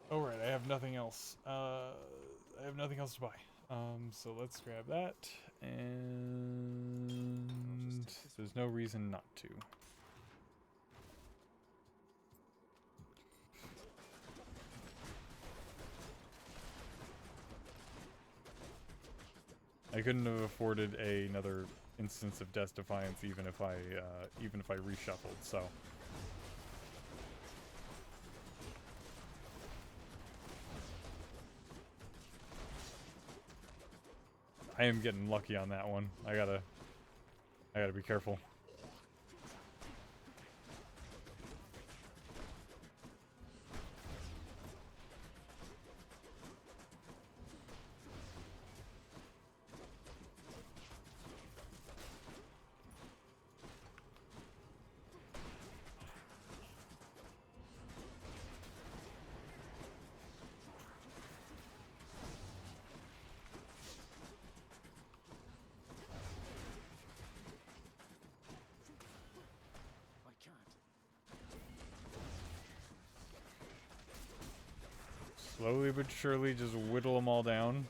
Oh right, I have nothing else. I have nothing else to buy. So let's grab that, and there's no reason not to. I couldn't have afforded another instance of Death's Defiance even if I reshuffled. So. I am getting lucky on that one. I gotta be careful. I can't. Slowly but surely, just whittle them all down.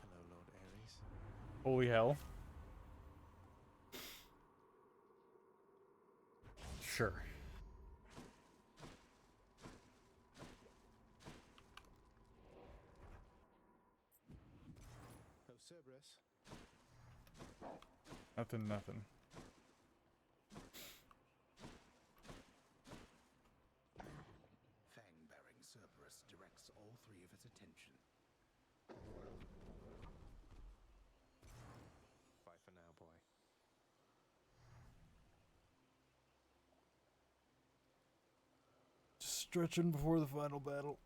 Hello, Lord Ares. Holy hell. Sure. Oh, Cerberus. Nothing. Fang-bearing Cerberus directs all three of its attention. Bye for now, boy. Just stretching before the final battle.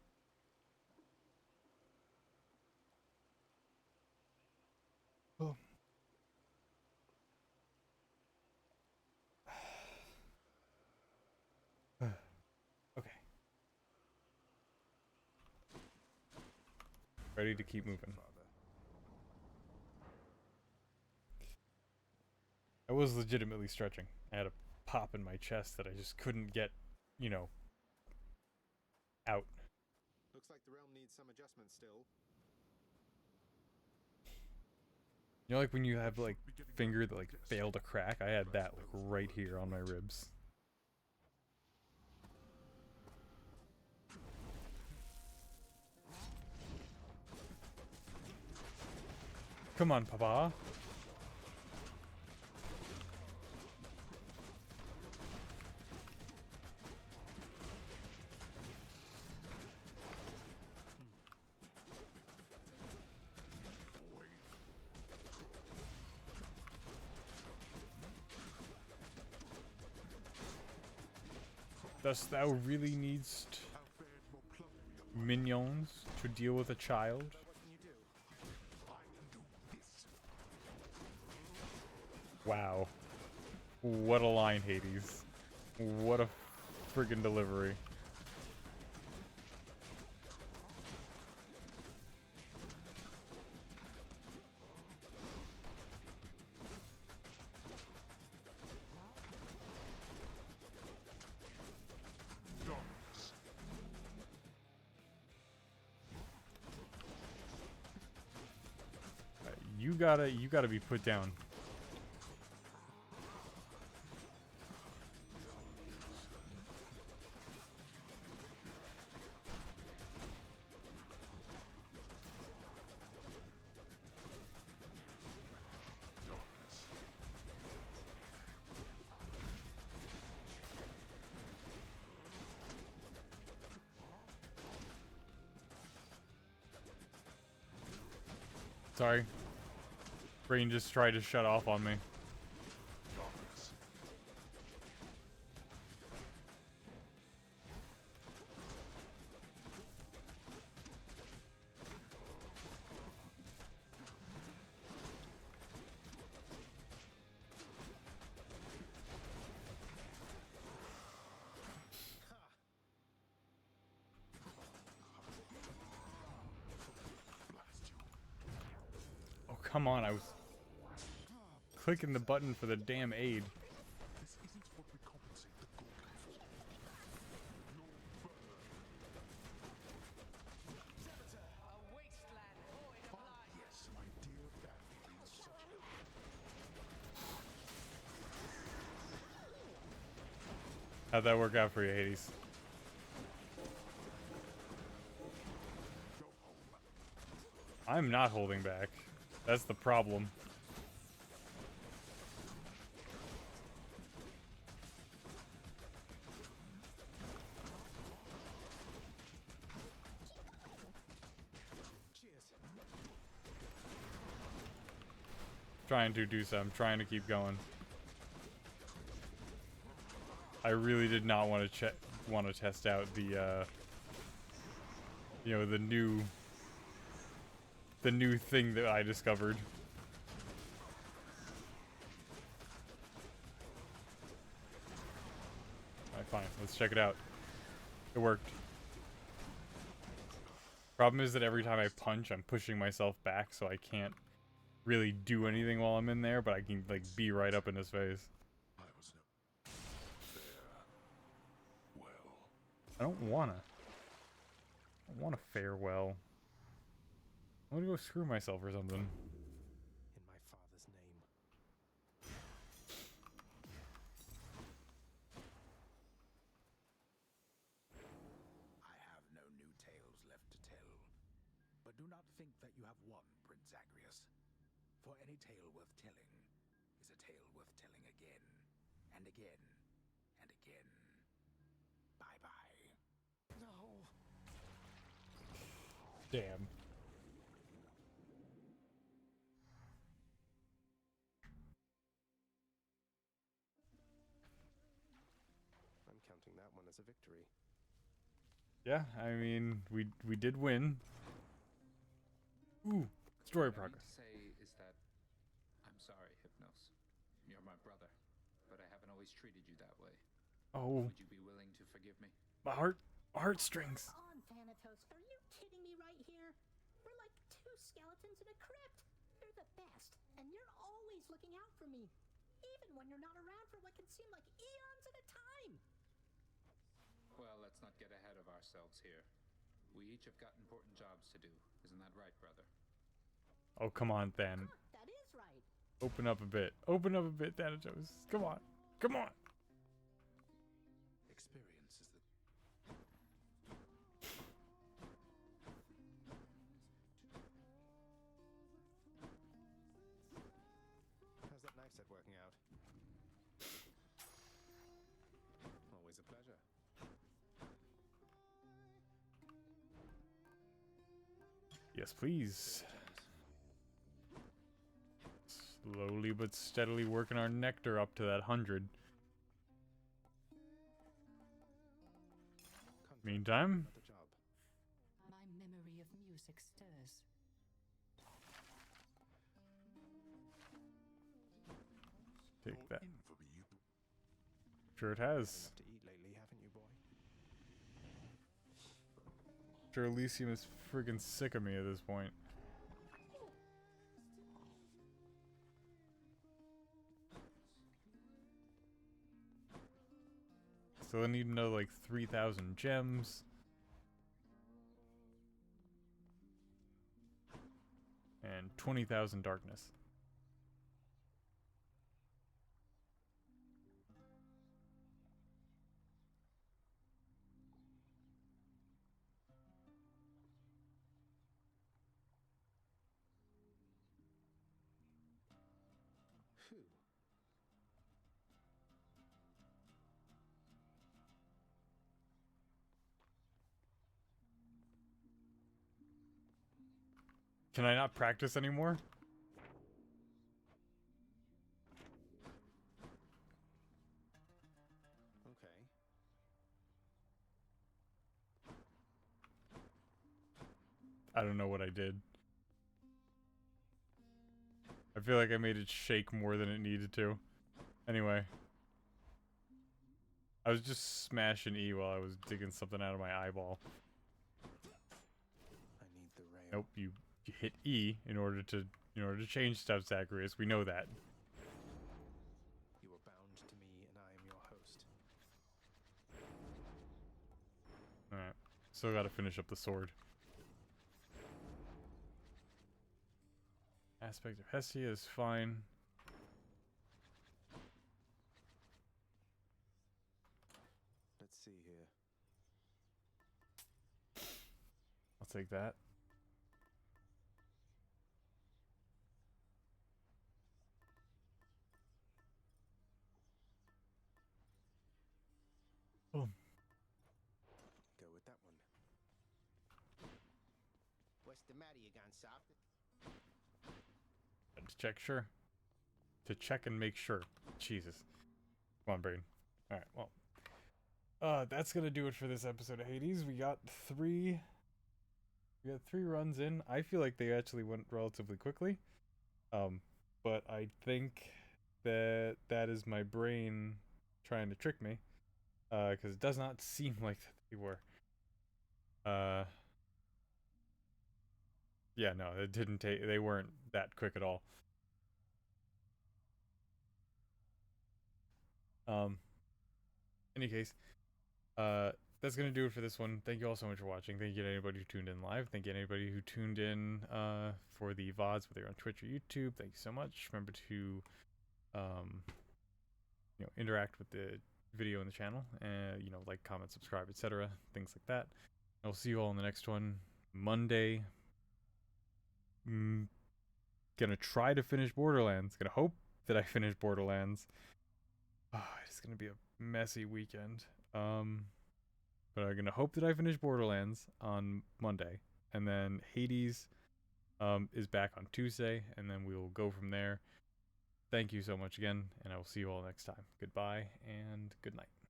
Oh. Okay. Ready to keep moving. Father. I was legitimately stretching. I had a pop in my chest that I just couldn't get, you know, out. Looks like the realm needs some adjustment still. You know, like when you have like finger that like failed to crack? I had that like right here on my ribs. Come on, Papa. Dost thou really needst minions to deal with a child? What can you do? Wow. What a line, Hades. What a friggin' delivery. You gotta be put down. Sorry. Brain just tried to shut off on me. Oh, come on, I was clicking the button for the damn aid. This isn't what we compensate the Gorgons for. No burn. Yes, my dear Daphne is such help. How'd that work out for you, Hades? I'm not holding back. That's the problem. Trying to do some, trying to keep going. I really did not want to test out the you know, the new thing that I discovered. Alright, fine, let's check it out. It worked. Problem is that every time I punch, I'm pushing myself back, so I can't really do anything while I'm in there, but I can like be right up in his face. I was no farewell. I don't wanna. I wanna fare well. I'm gonna go screw myself or something. In my father's name. not think that you have won, Prince Zagreus. For any tale worth telling is a tale worth telling again, and again, and again. Bye-bye. No. Damn. I'm counting that one as a victory. Yeah, I mean, we did win. Ooh, story What I progress. need to say is that I'm sorry, Hypnos. You're my brother, but I haven't always treated you that way. Oh, Would you be willing to forgive me? my heartstrings. Come on, Thanatos. Are you kidding me right here? We're like two skeletons in a crypt. You're the best, and you're always looking out for me. Even when you're not around for what can seem like eons at a time. Well, let's not get ahead of ourselves here. We each have got important jobs to do. Isn't that right, brother? Oh, come on, Than. That is right. Open up a bit. Open up a bit, Thanatos. Come on. Come on. Experience is the... How's that knife set working out? Always a pleasure. Yes, please. Slowly but steadily working our nectar up to that 100. Meantime, Another job. My memory of music stirs. take that. Infamy, you Sure it has. Enough to eat lately, haven't you, boy? Sure Elysium is friggin' sick of me at this point. So I need another like 3,000 gems. And 20,000 darkness. Phew. Can I not practice anymore? Okay. I don't know what I did. I feel like I made it shake more than it needed to. Anyway. I was just smashing E while I was digging something out of my eyeball. I need the rail. Nope, you hit E in order to change stuff, Zagreus. We know that. You are bound to me, and I am your host. Alright. Still gotta finish up the sword. Aspect of Hestia is fine. Let's see here. I'll take that. Oh. Go with that one. What's the matter? You gone soft? To check, sure. To check and make sure. Jesus. Come on, brain. Alright, well. That's gonna do it for this episode of Hades. We got three runs in. I feel like they actually went relatively quickly. But I think that is my brain trying to trick me. Because it does not seem like that they were. Yeah, no, it didn't take. They weren't that quick at all. Any case, that's gonna do it for this one. Thank you all so much for watching. Thank you to anybody who tuned in live. Thank you to anybody who tuned in for the VODs, whether you're on Twitch or YouTube. Thank you so much. Remember to interact with the video in the channel, and like, comment, subscribe, etc. Things like that. I'll see you all in the next one Monday. gonna try to finish Borderlands. Gonna hope that I finish Borderlands. It's gonna be a messy weekend. But I'm gonna hope that I finish Borderlands on Monday, and then Hades is back on Tuesday, and then we will go from there. Thank you so much again, and I will see you all next time. Goodbye and good night.